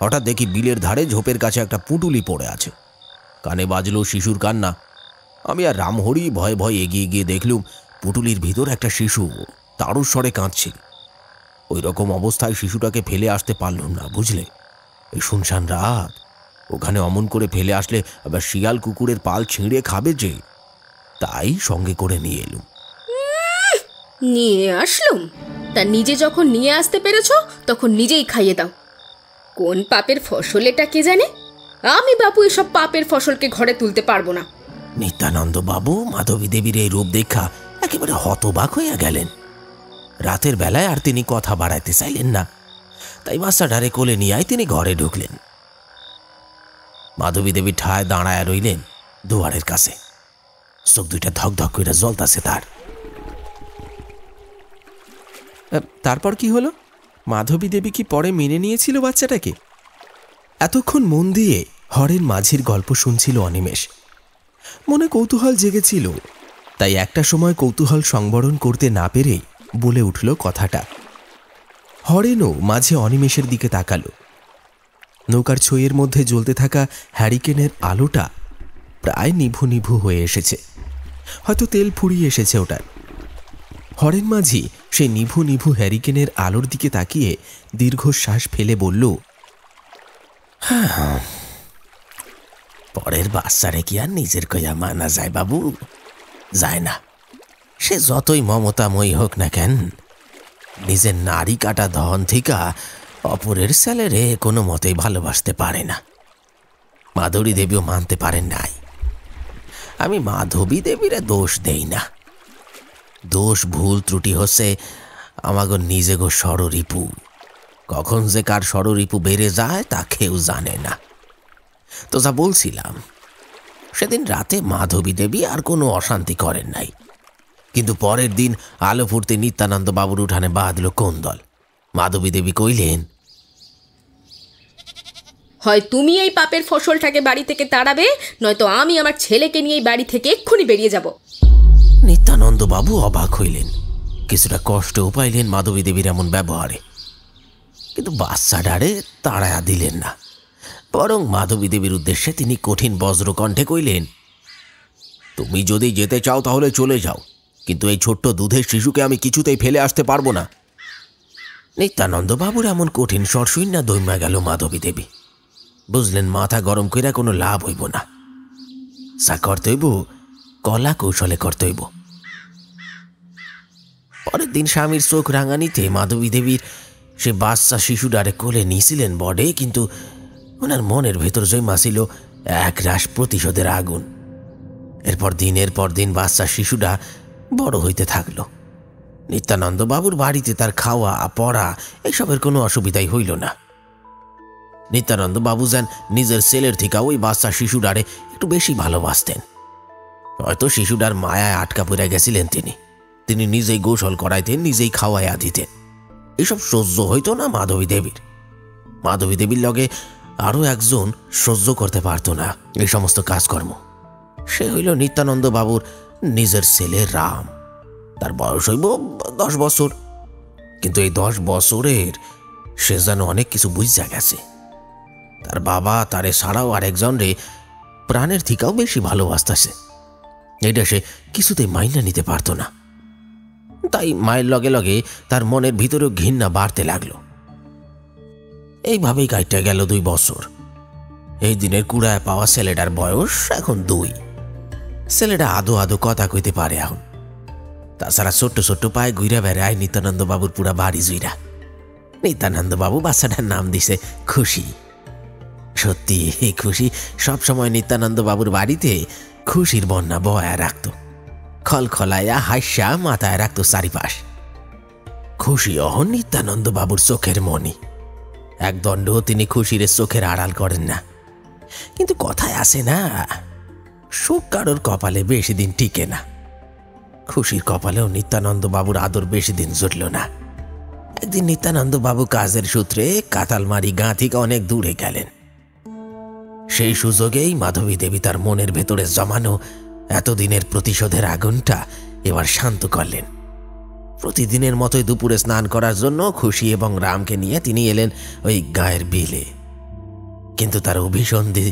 হঠাৎ দেখি বিলের ধারে ঝোপের কাছে একটা পুটুলি পড়ে আছে। কানে বাজলো শিশুর কান্না। আমি আর রামহরি ভয়ে ভয়ে এগিয়ে গিয়ে দেখলুম পুটুলির ভিতর একটা শিশু তারও স্বরে কাঁদছে। ওই রকম অবস্থায় শিশুটাকে ফেলে আসতে পারলুম না, বুঝলে? এই শুনশান রাত, ওখানে অমন করে ফেলে আসলে আবার শিয়াল কুকুরের পাল ছিঁড়ে খাবে যে, তাই সঙ্গে করে নিয়ে এলুম। নিয়ে আসলুম? তা নিজে যখন নিয়ে আসতে পেরেছ তখন নিজেই খাইয়ে দাও। কোন পাপের ফসল এটা কে জানে? আমি বাপু এসব পাপের ফসলকে ঘরে তুলতে পারবো না। নিত্যানন্দবাবু মাধবী দেবীর এই রূপ দেখা একেবারে হতবাক হইয়া গেলেন। রাতের বেলায় আর তিনি কথা বাড়াইতে চাইলেন না, তাই বাচ্চাটারে কোলে নিয়ে তিনি ঘরে ঢুকলেন। মাধবী দেবী ঠায় দাঁড়ায় রইলেন দুয়ারের কাছে। চোখ দুইটা ধক ধক করে জ্বলতাছে তার। তারপর কি হলো? মাধবী দেবী কি পরে মেনে নিয়েছিল বাচ্চাটাকে? এতক্ষণ মন দিয়ে হরেন মাঝির গল্প শুনছিল অনিমেষ। মনে কৌতূহল জেগেছিল, তাই একটা সময় কৌতূহল সংবরণ করতে না পেরে বলে উঠল কথাটা। হরেনও মাঝে অনিমেষের দিকে তাকালো। নৌকার ছইয়ের মধ্যে জ্বলতে থাকা হ্যারিকেনের আলোটা প্রায় নিভু নিভু হয়ে এসেছে, হয়তো তেল ফুরিয়ে এসেছে ওটার। হরেন মাঝি সেই নিভু নিভু হ্যারিকেনের আলোর দিকে তাকিয়ে দীর্ঘশ্বাস ফেলে বলল, পরের বাচ্চারে কি আর নিজের কইয়া মানা যায় বাবু? যায় না। সে যতই মমতাময়ী হোক না কেন, নিজের নারী কাটা ধন থেকে অপরের ছেলেরে কোনো মতেই ভালোবাসতে পারে না। মাধবী দেবীও মানতে পারেন নাই। আমি মাধবী দেবীরে দোষ দেই না, দোষ ভুল ত্রুটি হচ্ছে আমাগো নিজে গো ষড়রিপু। কখন যে কার ষড়রিপু বেড়ে যায় তা কেউ জানে না। তো যা বলছিলাম, সেদিন রাতে মাধবী দেবী আর কোনো অশান্তি করেন নাই, কিন্তু পরের দিন আলো ফুটতে নিত্যানন্দ বাবুর উঠানে বাঁধল কোন্দল। মাধবী দেবী কইলেন, হয় তুমি এই পাপের ফসলটাকে বাড়ি থেকে তাড়াবে, নয়তো আমি আমার ছেলেকে নিয়ে এই বাড়ি থেকে এক্ষুনি বেরিয়ে যাব। নিত্যানন্দ বাবু অবাক হইলেন, কিছুটা কষ্টও পাইলেন মাধবী দেবীর এমন ব্যবহারে, কিন্তু বাচ্চাটারে তাড়ায়া দিলেন না। বরং মাধবী দেবীর উদ্দেশ্যে তিনি কঠিন বজ্রকণ্ঠে কইলেন, তুমি যদি যেতে চাও তাহলে চলে যাও, কিন্তু এই ছোট্ট দুধের শিশুকে আমি কিছুতেই ফেলে আসতে পারবো না। নিত্যানন্দ বাবুর এমন কঠিন স্বর শুইনা দৈমা গেল মাধবী দেবী। বুঝলেন মাথা গরম কইরা কোনো লাভ হইব না, যা করতে হইব কলা কৌশলে করতে হইব। পরের দিন স্বামীর চোখ রাঙানিতে মাধবী দেবীর সে বাচ্চা শিশুটারে কোলে নিয়েছিলেন বটে, কিন্তু ওনার মনের ভেতর জমা ছিল এক রাশ প্রতিশোধের আগুন। এরপর দিনের পর দিন বাচ্চা শিশুটা বড় হইতে থাকলো। নিত্যানন্দ বাবুর বাড়িতে তার খাওয়া পড়া এসবের কোনো অসুবিধাই হইল না। নিত্যানন্দ বাবু যেন নিজের ছেলের থেকে ওই বাচ্চা শিশুটারে একটু বেশি ভালোবাসতেন। হয়তো শিশুটার মায়ায় আটকা পড়ে গেছিলেন তিনি নিজেই গোসল করাইতেন, নিজেই খাওয়াইয়া দিতেন। এসব সহ্য হইত না মাধবী দেবীর। মাধবী দেবীর লগে আরও একজন সহ্য করতে পারত না এই সমস্ত কাজকর্ম। সে হইল নিত্যানন্দ বাবুর নিজের ছেলে রাম। তার বয়স হইব 10 বছর, কিন্তু এই 10 বছরের সে যেন অনেক কিছু বুঝা গেছে। তার বাবা তারে ছাড়াও আরেকজনরে প্রাণের থেকেও বেশি ভালোবাসতেছে, এটা সে কিছুতেই মাইনা নিতে পারত না। তাই মায়ের লগে লগে তার মনের ভিতরেও ঘৃণা বাড়তে লাগলো। এইভাবেই কাটতে গেল 2 বছর। এই দিনের কুড়ায় পাওয়া ছেলেটার বয়স এখন 2। ছেলেটা আদো আদো কথা কইতে পারে এখন। তাছাড়া ছোট্ট ছোট্ট পায়ে ঘুরে বেড়ায় নিত্যানন্দ বাবুর পুরা বাড়ি জুইরা। নিত্যানন্দ বাবু বাচ্চাটার নাম দিছে খুশি। সত্যি এই খুশি সবসময় নিত্যানন্দ বাবুর বাড়িতে খুশির বন্যা বয়া রাখত, খলখলাইয়া হাস্যা মাথায় রাখত চারিপাশ। খুশি অহন নিত্যানন্দ বাবুর চোখের মনি। এক দণ্ড তিনি খুশির চোখের আড়াল করেন না। কিন্তু কথায় আসে না, সুখ কারোর কপালে বেশি দিন টিকে না। খুশির কপালেও নিত্যানন্দ বাবুর আদর বেশি দিন জুটল না। একদিন নিত্যানন্দ বাবু কাজের সূত্রে কাতালমারি গাঁ থেকে অনেক দূরে গেলেন। সেই সুযোগেই মাধবী দেবী তার মনের ভেতরে জমানো এতদিনের প্রতিশোধের আগুনটা এবার শান্ত করলেন। প্রতিদিনের মতোই দুপুরে স্নান করার জন্য খুশি এবং রামকে নিয়ে তিনি এলেন ওই গায়ের বিলে। কিন্তু তার অভিসন্ধি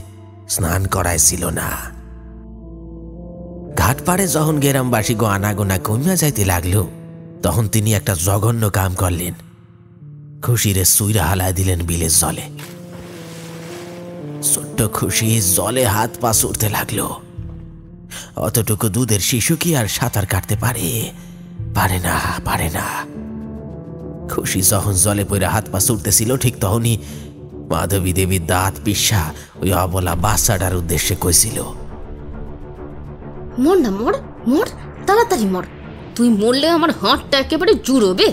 স্নান করায় ছিল না। ঘাট পাড়ে যখন গ্রামবাসী গো আনাগোনা কমিয়া যাইতে লাগলো, তখন তিনি একটা জঘন্য কাম করলেন। খুশিরে সুইরা হালায় দিলেন বিলের জলে। ছোট্ট খুশি জলে হাত পা ছুটতে লাগলো। অতটুকু দুধের শিশু কি আর সাঁতার কাটতে পারে? পারে না। খুশি যখন জলে পড়ে হাত পা ছুটতেছিল, ঠিক তখনই মাধবী দেবীর দাঁত পিসা ওই অবলা বাচ্চাটার উদ্দেশ্যে কইছিল, মর না, মর, তাড়াতাড়ি মর। তুই মরলে আমার হাতটা একেবারে জুড়োবে।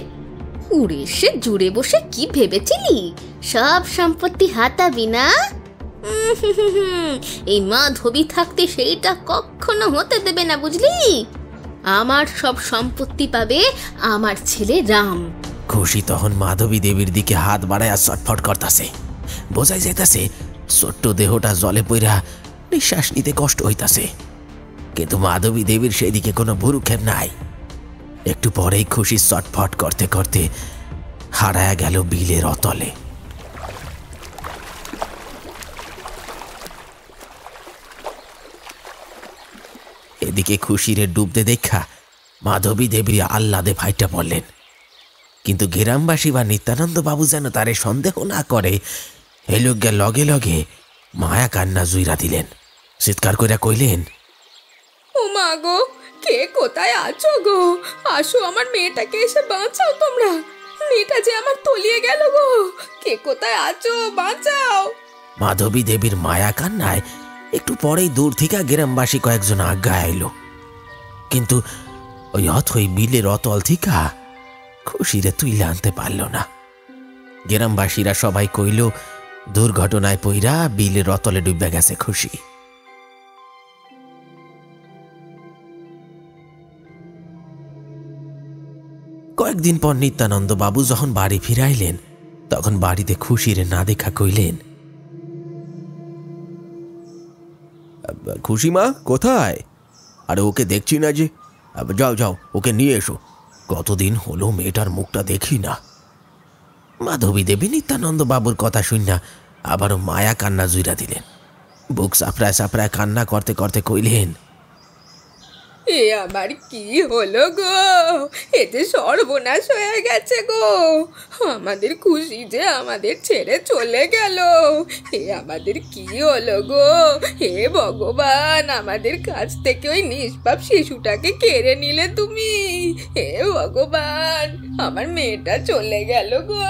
উড়ে এসে জুড়ে বসে কি ভেবেছিলি সব সম্পত্তি হাতাবি না? এই মাধবী থাকতে সেইটা কখনো হতে দেবে না, বুঝলি? আমার সব সম্পত্তি পাবে আমার ছেলে রাম। খুশি তখন মাধবী দেবীর দিকে হাত বাড়ায় ছটফট করতেছে। বোঝাই যাইতাছে ছোট্ট দেহটা জলে পইরা নিঃশ্বাস নিতে কষ্ট হইতাছে, কিন্তু মাধবী দেবীর সেদিকে কোনো ভুরুক্ষেপ নাই। একটু পরেই খুশি ছটফট করতে করতে হারায়া গেল বিলের অতলে। এদিকে খুশিরে ডুবতে দেখা মাধবী দেবী আহ্লাদে ফাইটা পড়লেন। কিন্তু গ্রামবাসী বা নিত্যানন্দ বাবু যেন তারে সন্দেহ না করে এই লোককে লগে লগে মায়া কান্না জুইরা দিলেন। চিৎকার কইরা কইলেন, ও মা গো, কে কোথায় আছো গো? আসো, আমার মেয়েটাকে এসে বাঁচাও তোমরা। মেয়েটা যে আমার তলিয়ে গেল গো, কে কোথায় আছো, বাঁচাও। মাধবী দেবীর মায়া কান্নায় একটু পরেই দূর থেকে গ্রামবাসী কয়েকজন আজ্ঞা এলো, কিন্তু ওই অথই বিলের অতল থিকা খুশিরে তুইলে আনতে পারল না। গ্রামবাসীরা সবাই কইল দুর্ঘটনায় পইরা বিলের অতলে ডুবে গেছে খুশি। কয়েকদিন পর নিত্যানন্দ বাবু যখন বাড়ি ফিরাইলেন, তখন বাড়িতে খুশিরে না দেখা কইলেন, খুশিমা কোথায়? আরে ওকে দেখছি না যে। যাও যাও, ওকে নিয়ে এসো। কতদিন হলো মেয়েটার মুখটা দেখি না। মাধবী দেবী নিত্যানন্দ বাবুর কথা শুননা আবারও মায়া কান্না জুইরা দিলেন। বুক সাপড়ায় সাপড়ায় কান্না করতে করতে কইলেন, এ আমার কি হলো গো, এতে সর্বনাশ হয়ে গেছে গো। আমাদের খুশি যে আমাদের ছেড়ে চলে গেল, এ আমাদের কি হলো গো। হে ভগবান, আমাদের কাছ থেকে ওই নিষ্পাপ শিশুটাকে কেড়ে নিলে তুমি। হে ভগবান, আমার মেয়েটা চলে গেল গো।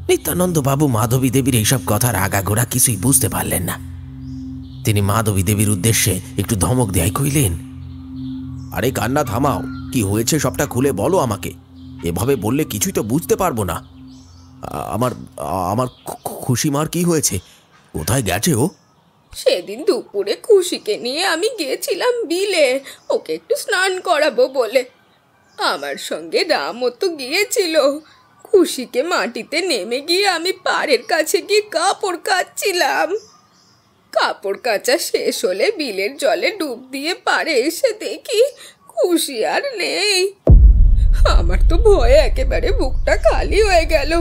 নিত্যানন্দ বাবু মাধবী দেবীর এইসব কথার আগাগোড়া কিছুই বুঝতে পারলেন না। তিনি মাধবী দেবীর উদ্দেশ্যে একটু ধমক দেয় কইলেন, আরে কান্না থামাও, কি হয়েছে সবটা খুলে বলো আমাকে। এভাবে বললে কিছুই তো বুঝতে পারবো না। আমার আমার খুশিমার কি হয়েছে? কোথায় গেছে ও? সেদিন দুপুরে খুশিকে নিয়ে আমি গিয়েছিলাম বিলে, ওকে একটু স্নান করাবো বলে। আমার সঙ্গে রামও তো গিয়েছিল। খুশিকে মাটিতে নেমে গিয়ে আমি পাড়ের কাছে গিয়ে কাপড় কাচ্ছিলাম। কাপড় কাচা শেষ হলে বিলের জলে ডুব দিয়ে পাড়ে এসে দেখি খুশি আর নেই। আমার তো ভয়ে একেবারে বুকটা খালি হয়ে গেল।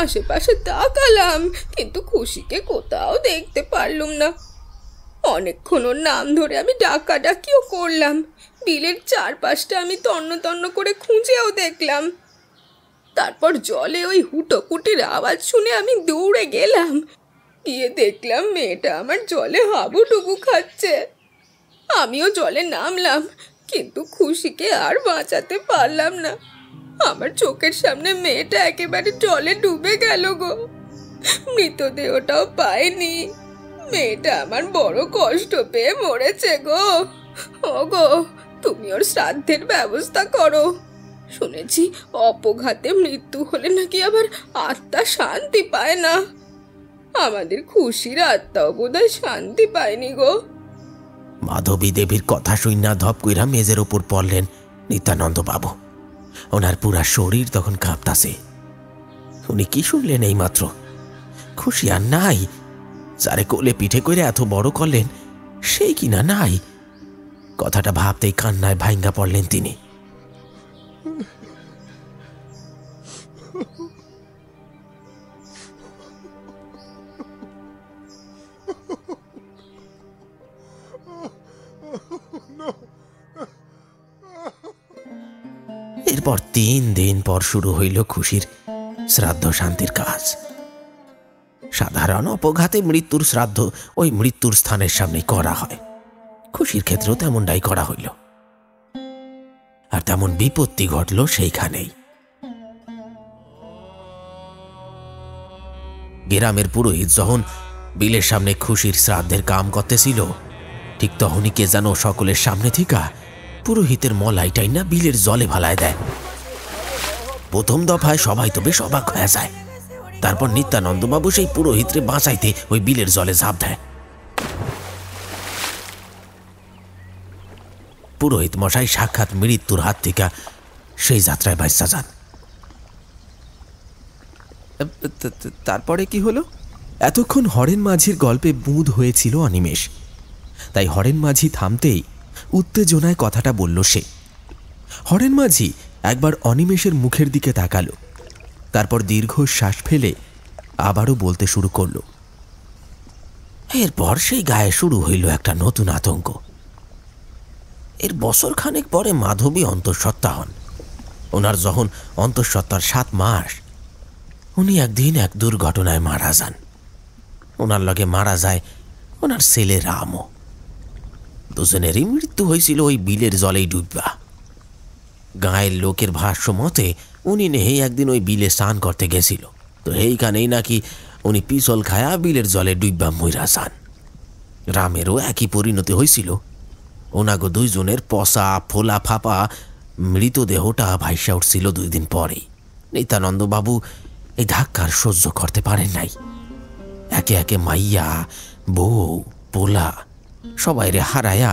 আশেপাশে তাকালাম, কিন্তু খুশিকে কোথাও দেখতে পারলুম না। অনেকক্ষণ ওর নাম ধরে আমি ডাকাডাকিও করলাম। বিলের চারপাশটা আমি তন্ন তন্ন করে খুঁজেও দেখলাম। তারপর জলে ওই হুটোপুটির আওয়াজ শুনে আমি দৌড়ে গেলাম। গিয়ে দেখলাম মেয়েটা আমার জলে হাবুডুবু খাচ্ছে। আমিও জলে নামলাম, কিন্তু খুশিকে আর বাঁচাতে পারলাম না। আমার চোখের সামনে মেয়েটা একেবারে জলে ডুবে গেল গো। মৃতদেহটাও পাইনি। মেয়েটা আমার বড় কষ্ট পেয়ে মরেছে গো। ও গো, তুমি ওর শ্রাদ্ধের ব্যবস্থা করো। শুনেছি অপঘাতে মৃত্যু হলে নাকি আবার আত্মা শান্তি পায় না। আমাদের খুশির আত্মাও বোধহয় শান্তি পায়নি গো। মাধবী দেবীর কথা শুননা ধপ কইরা মেজের উপর পড়লেন নিত্যানন্দ বাবু। ওনার পুরা শরীর তখন কাঁপতাছে। উনি কি শুনলেন এইমাত্র? খুশি আর নাই। যারে কোলে পিঠে করে এত বড় করলেন সেই কিনা নাই। কথাটা ভাবতেই কান্নায় ভাঙ্গা পড়লেন তিনি। এরপর 3 দিন পর শুরু হইল খুশির শ্রাদ্ধ শান্তির কাজ। সাধারণ অপঘাতে মৃত্যুর শ্রাদ্ধ ওই মৃত্যুর স্থানের সামনে করা হয়। খুশির ক্ষেত্রেও তেমনটাই করা হইল, আর তেমন বিপত্তি ঘটল সেইখানেই। গ্রামের পুরোহিত যখন বিলের সামনে খুশির শ্রাদ্ধের কাম করতেছিল, ঠিক তখনই কে যেন সকলের সামনে থিকা পুরোহিতের মলাইটাই না বিলের জলে ভালায় দেয়। প্রথম দফায় সবাই তো বেশ অবাক হয়ে যায়। তারপর নিত্যানন্দবাবু সেই পুরোহিতরে বাঁচাইতে ওই বিলের জলে ঝাঁপ দেয়। পুরোহিত মশাই সাক্ষাৎ মৃত্যুর হাত থেকে সেই যাত্রায় বাঁচা যান। তারপরে কি হলো? এতক্ষণ হরেন মাঝির গল্পে বুঁদ হয়েছিল অনিমেষ, তাই হরেন মাঝি থামতেই উত্তেজনায় কথাটা বলল সে। হরেন মাঝি একবার অনিমেষের মুখের দিকে তাকালো, তারপর দীর্ঘ শ্বাস ফেলে আবারও বলতে শুরু করল। এরপর সেই গায়ে শুরু হইল একটা নতুন আতঙ্ক। এর বছর খানেক পরে মাধবী অন্তঃসত্ত্বা হন। ওনার যখন অন্তঃসত্ত্বার 7 মাস, উনি একদিন এক দুর্ঘটনায় মারা যান। ওনার লগে মারা যায় ওনার ছেলে রামও। দুজনেরই মৃত্যু হয়েছিল ওই বিলের জলেই ডুববা। গাঁয়ের লোকের ভাষ্য মতে উনি নেই একদিন ওই বিলে স্নান করতে গেছিল, তো এইখানেই নাকি উনি পিছল খায়া বিলের জলে ডুইব্বা মইরা যান। রামেরও একই পরিণতি হয়েছিল। ওনাগো দুইজনের পচা ফোলা ফাঁপা মৃতদেহটা ভাইসা উঠছিল 2 দিন পরেই। নিত্যানন্দবাবু এই ধাক্কার সহ্য করতে পারেন নাই। একে একে মাইয়া, বউ, পোলা সবাইরে হারায়া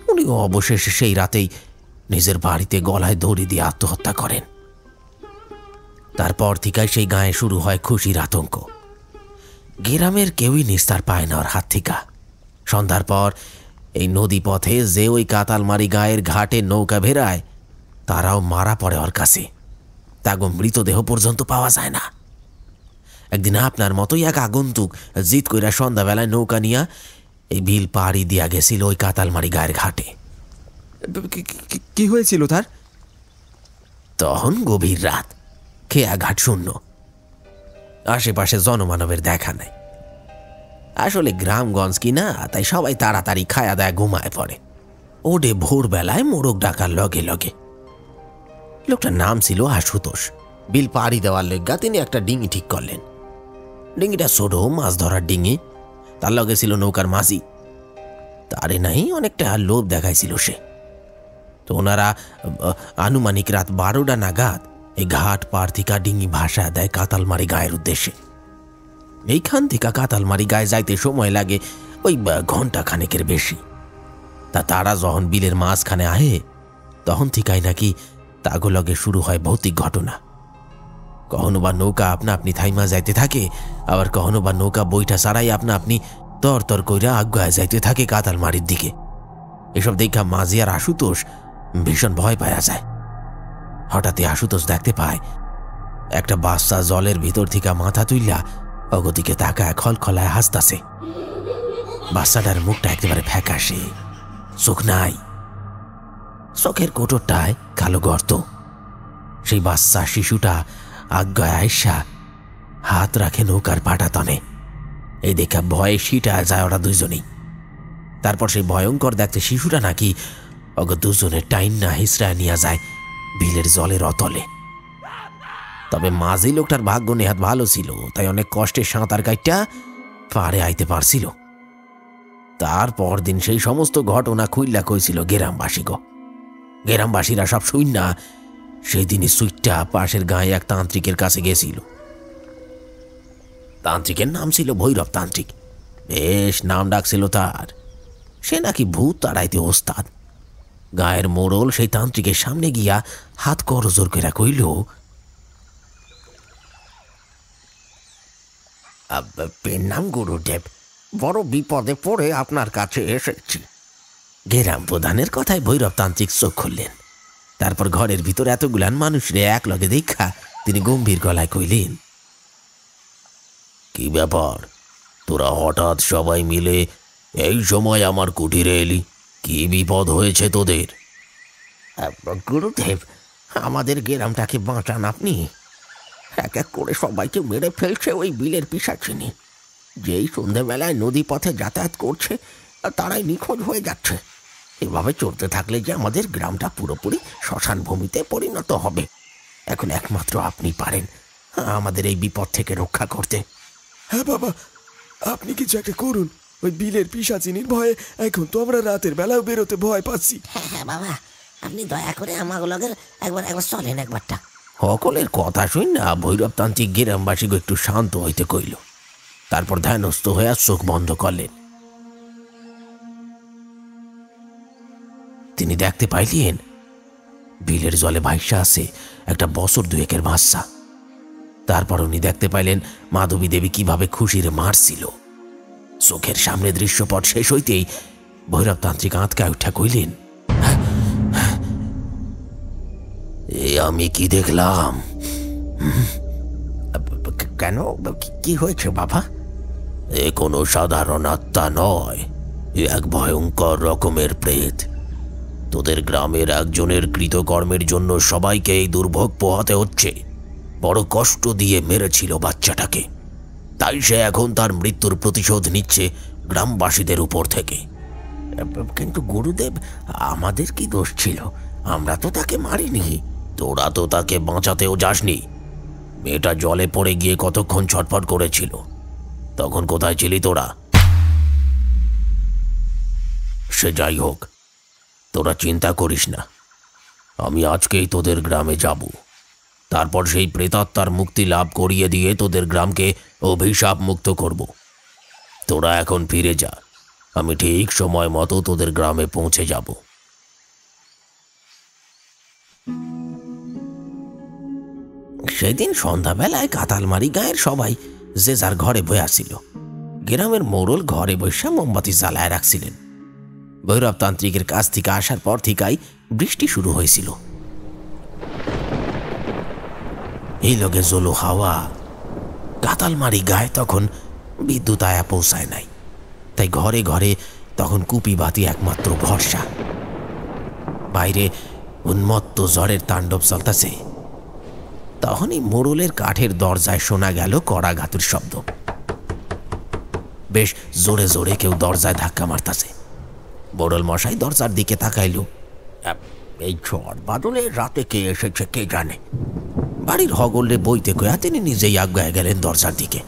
উনিও অবশেষে সেই রাতেই নিজের বাড়িতে গলায় দড়ি দিয়ে আত্মহত্যা করেন। তারপর থেকেই সেই গায়ে শুরু হয় খুশির আতঙ্ক। গ্রামের কেউই নিস্তার পায় না ওর হাত থেকে। সন্ধ্যার পর এই নদী পথে যে ওই কাতালমারি গায়ের ঘাটে নৌকা ভেড়ায় তারাও মারা পড়ে ওর কাছে। তাগো মৃতদেহ পর্যন্ত পাওয়া যায় না। একদিন আপনার মতোই এক আগন্তুক জিত কইরা সন্ধ্যাবেলায় নৌকা নিয়া এই বিল পাড়ি দিয়া গেছিল ওই কাতালমারি গায়ের ঘাটে। কি হয়েছিল তার? তখন গভীর রাত, খেয়া ঘাট শূন্য, আশেপাশে জনমানবের দেখা নাই। আসলে গ্রামগঞ্জ কি না, তাই সবাই তাড়াতাড়ি খায়া দায়া ঘুমায় পড়ে। ওডে ভোরবেলায় মোরগ ডাকার লগে লগে। লোকটার নাম ছিল আশুতোষ। বিল পাড়ি দেওয়ার লেগা তিনি একটা ডিঙি ঠিক করলেন। ডিঙিটা ছোট, মাছ ধরার ডিঙি। তার লগে ছিল নৌকার মাঝি। তারে নাই অনেকটা লোভ দেখাইছিল সে। তো ওনারা আনুমানিক রাত 12টা নাগাদ এই ঘাট পার থেকে ডিঙি ভাসা দেয় কাতালমারি গায়ের উদ্দেশ্যে। এইখান থেকে কাতালমারি গায়ে যাইতে সময় লাগে ওই ঘন্টা খানেকের বেশি। তারা যখন বিলের মাঝখানে আহে তখন থেকেই নাকি তাগো লগে শুরু হয় ভৌতিক ঘটনা। কখনো বা নৌকা আপনা আপনি থাইমা যাইতে থাকে, আবার কখনো বা নৌকা বইটা সারাই আপনা আপনি তর তর কইরা আগুয়া যাইতে থাকে কাতালমারির দিকে। এসব দেখা মাঝি আর আশুতোষ ভীষণ ভয় পাওয়া যায়। হঠাৎই আশুতোষ দেখতে পায় একটা বাচ্চা জলের ভিতর থেকে মাথা তুইলা অগতিকে তাকায় খলখলায় হাসতাছে। বাচ্চাটার মুখটা একেবারে ফ্যাকাশে, চোখ নাই, চোখের কোটরটায় কালো গর্ত। সেই বাচ্চা শিশুটা আজ্ঞায় আইসা হাত রাখে নৌকার পাটাতনে। এই দেখা ভয়ে সিটা যায় ওরা দুইজনেই। তারপর সেই ভয়ঙ্কর দেখতে শিশুটা নাকি অগ দুজনের টাইন না হিসড়া নিয়ে যায় বিলের জলের অতলে। তবে মাঝি লোকটার ভাগ্য নেহাত ভালো ছিল, তাই অনেক কষ্টে সাঁতার কাইটা পাড়ে আইতে পারছিল। তারপর দিন সেই সমস্ত ঘটনা খুইল্লা কইছিল গ্রামবাসীগো। গ্রামবাসীরা সব শুইনা সেই দিনই সুইটটা পাশের গায়ে এক তান্ত্রিকের কাছে গেছিল। তান্ত্রিকের নাম ছিল ভৈরব তান্ত্রিক। বেশ নাম ডাকছিল তার। সে নাকি ভূত তাড়াইতে ওস্তাদ। গায়ের মোড়ল সেই তান্ত্রিকের সামনে গিয়া হাত করজোর করে কইল, নাম গুরুদেব, বড় বিপদে পড়ে আপনার কাছে এসেছি। গ্রাম প্রধানের কথায় ভৈরব তান্ত্রিক চোখ খুললেন। তারপর ঘরের ভিতর এতগুলান মানুষরে এক লগে দেখা তিনি গম্ভীর গলায় কইলেন, কি ব্যাপার, তোরা হঠাৎ সবাই মিলে এই সময় আমার কুটিরে এলি? কি বিপদ হয়েছে তোদের? গুরুদেব, আমাদের গ্রামটাকে বাঁচান আপনি। এক এক করে সবাইকে মেরে ফেলছে ওই বিলের পিশাচিনী। যেই সন্ধ্যেবেলায় নদী পথে যাতায়াত করছে তারাই নিখোঁজ হয়ে যাচ্ছে। এভাবে চলতে থাকলে যে আমাদের গ্রামটা পুরোপুরি শ্মশান ভূমিতে পরিণত হবে। এখন একমাত্র আপনি পারেন আমাদের এই বিপদ থেকে রক্ষা করতে। হ্যাঁ বাবা, আপনি কিছু একটা করুন। ওই বিলের পিশাচিনীর ভয়ে এখন তো আমরা রাতের বেলাও বেরোতে ভয় পাচ্ছি। হ্যাঁ বাবা, আপনি দয়া করে আমার লগের একবার চলেন একবারটা। সকলের কথা শুন না ভৈরব তান্ত্রিক গ্রামবাসীকে একটু শান্ত হইতে কইল। তারপর ধ্যানস্থ হয়ে চোখ বন্ধ করলেন। তিনি দেখতে পাইলেন বিলের জলে ভাইসা আছে একটা বছর 2-এর বাচ্চা। তারপর উনি দেখতে পাইলেন মাধবী দেবী কিভাবে খুশিরে মারছিল। চোখের সামনে দৃশ্যপট শেষ হইতেই ভৈরব তান্ত্রিক আঁতকায় উঠা কইলেন, এ আমি কি দেখলাম? কেন, কি হয়েছে বাবা? এ কোনো সাধারণ আত্মা নয়, এক ভয়ঙ্কর রকমের প্রেত। তোদের গ্রামের একজনের কৃতকর্মের জন্য সবাইকে এই দুর্ভোগ পোহাতে হচ্ছে। বড় কষ্ট দিয়ে মেরেছিল বাচ্চাটাকে, তাই সে এখন তার মৃত্যুর প্রতিশোধ নিচ্ছে গ্রামবাসীদের উপর থেকে। কিন্তু গুরুদেব, আমাদের কি দোষ ছিল? আমরা তো তাকে মারিনি। তোরা তো তাকে বাঁচাতেও যাসনি। মেয়েটা জলে পড়ে গিয়ে কতক্ষণ ছটফট করেছিল, তখন কোথায় ছিলি তোরা? সে যাই হোক, তোরা চিন্তা করিস না, আমি আজকেই তোদের গ্রামে যাব। তারপর সেই প্রেতাত্মার মুক্তি লাভ করিয়ে দিয়ে তোদের গ্রামকে অভিশাপ মুক্ত করব। তোরা এখন ফিরে যা, আমি ঠিক সময় মতো তোদের গ্রামে পৌঁছে যাব। সেদিন সন্ধ্যাবেলায় কাতালমারি গাঁয়ের সবাই যে যার ঘরে বয়ে আসছিল। গ্রামের মোড়ল ঘরে বসে মোমবাতি জ্বালায় রাখছিলেন। ভৈরবতান্ত্রিকের কাছ থেকে আসার পর থেকেই বৃষ্টি শুরু হয়েছিল। এই লগে জলো হাওয়া। কাতালমারি গায়ে তখন বিদ্যুৎ আয়া পৌঁছায় নাই, তাই ঘরে ঘরে তখন কুপি বাতি একমাত্র ভরসা। বাইরে উন্মত্ত ঝড়ের তাণ্ডব চলতেছে। তখনই মোড়লের কাঠের দরজায় শোনা গেল কড়াঘাতের শব্দ। বেশ জোরে জোরে কেউ দরজায় ধাক্কা মারতাছে। মোড়ল মশাই দরজার দিকে তাকাইল। এই ঝড় বাদলের রাতে কে এসেছে কে জানে। বাড়ির হগলে বইতে কয়া তিনি নিজেই আজ্ঞায় গেলেন দরজার দিকে।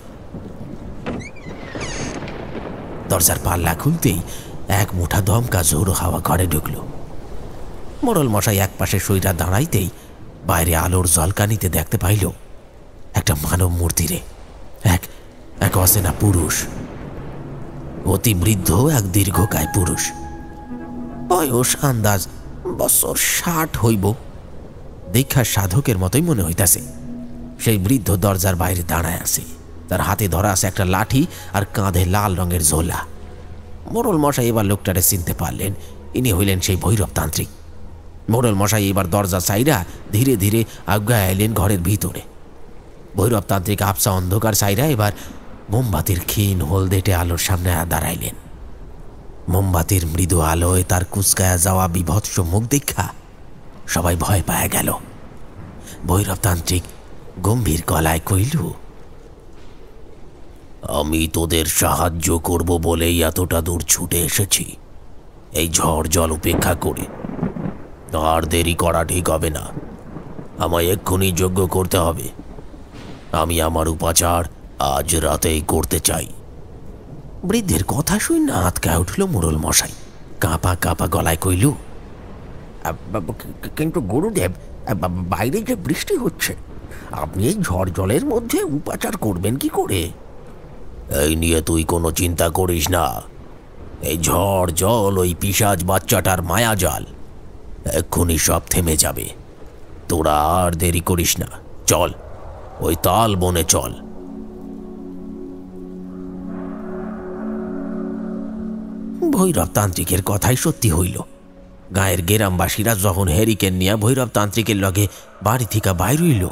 দরজার পাল্লা খুলতেই এক মুঠা দমকা জোর হাওয়া ঘরে ঢুকল। মোড়ল মশাই এক পাশে সইরা দাঁড়াইতেই বাইরে আলোর জলকানিতে দেখতে পাইল একটা মানব মূর্তিরে, এক এক অচেনা পুরুষ, অতি বৃদ্ধ এক দীর্ঘকায় পুরুষ। বয়স আন্দাজ বছর 60 হইব। দীক্ষার সাধকের মতোই মনে হইতাছে। সেই বৃদ্ধ দরজার বাইরে দাঁড়ায় আছে। তার হাতে ধরা আছে একটা লাঠি আর কাঁধে লাল রঙের ঝোলা। মোড়ল মশাই এবার লোকটারে চিনতে পারলেন। ইনি হইলেন সেই ভৈরবতান্ত্রিক। মোড়ল মশাই এবার দরজা সাইরা ধীরে ধীরে আজ্ঞা এলেন ঘরের ভিতরে। ভৈরবতান্ত্রিক আবসা অন্ধকার সাইরা এবার মোমবাতির ক্ষীণ হলদেটে আলোর সামনে দাঁড়াইলেন। মোমবাতির মৃদু আলোয় তার কুচকায়া যাওয়া বিভৎস মুখ দেখা সবাই ভয় পায় গেল। ভৈরবতান্ত্রিক গম্ভীর গলায় কইল, আমি তোদের সাহায্য করব বলেই এতটা দূর ছুটে এসেছি, এই ঝড় জল উপেক্ষা করে। আর দেরি করা ঠিক হবে না, আমায় এক্ষুনি যজ্ঞ করতে হবে। আমি আমার উপাচার আজ রাতেই করতে চাই। বৃদ্ধের কথা শুই না আতকায় উঠল মোড়ল মশাই। কাঁপা কাঁপা গলায় কইল, কিন্তু গুরুদেব, বাইরে যে বৃষ্টি হচ্ছে, আপনি এই ঝড় জলের মধ্যে উপাচার করবেন কি করে? এই নিয়ে তুই কোনো চিন্তা করিস না। এই ঝড় জল ওই পিশাচ বাচ্চাটার মায়াজাল, এক্ষুনি সব থেমে যাবে। তোরা আর দেরি করিস না, চল ওই তাল বনে চল। ভৈরবতান্ত্রিকের কথাই সত্যি হইল। গায়ের গ্রামবাসীরা যখন হেরিকেন নিয়ে ভৈরবতান্ত্রিকের লগে বাড়ি থেকে বাইর হইল,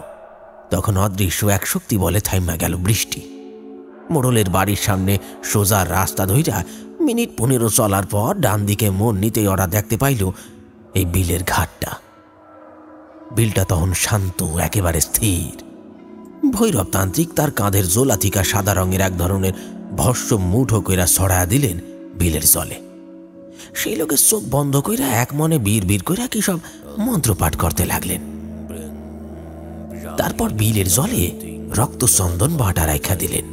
তখন অদৃশ্য এক শক্তি বলে থাইমা গেল বৃষ্টি। মোড়লের বাড়ির সামনে সোজা রাস্তা ধইরা মিনিট 15 চলার পর ডান দিকে মন নিতেই ওরা দেখতে পাইল এই বিলের ঘাটটা। বিলটা তখন শান্ত, একেবারে স্থির। ভৈরবতান্ত্রিক তার কাঁধের জোলা থিকা সাদা রঙের এক ধরনের ভস্ম মুঠো কইরা ছড়ায়া দিলেন বিলের জলে। সেই লোকের চোখ বন্ধ কইরা এক মনে বীর বীর কইরা কি সব মন্ত্রপাঠ করতে লাগলেন। তারপর বিলের জলে রক্ত চন্দন বাটা রাখা দিলেন।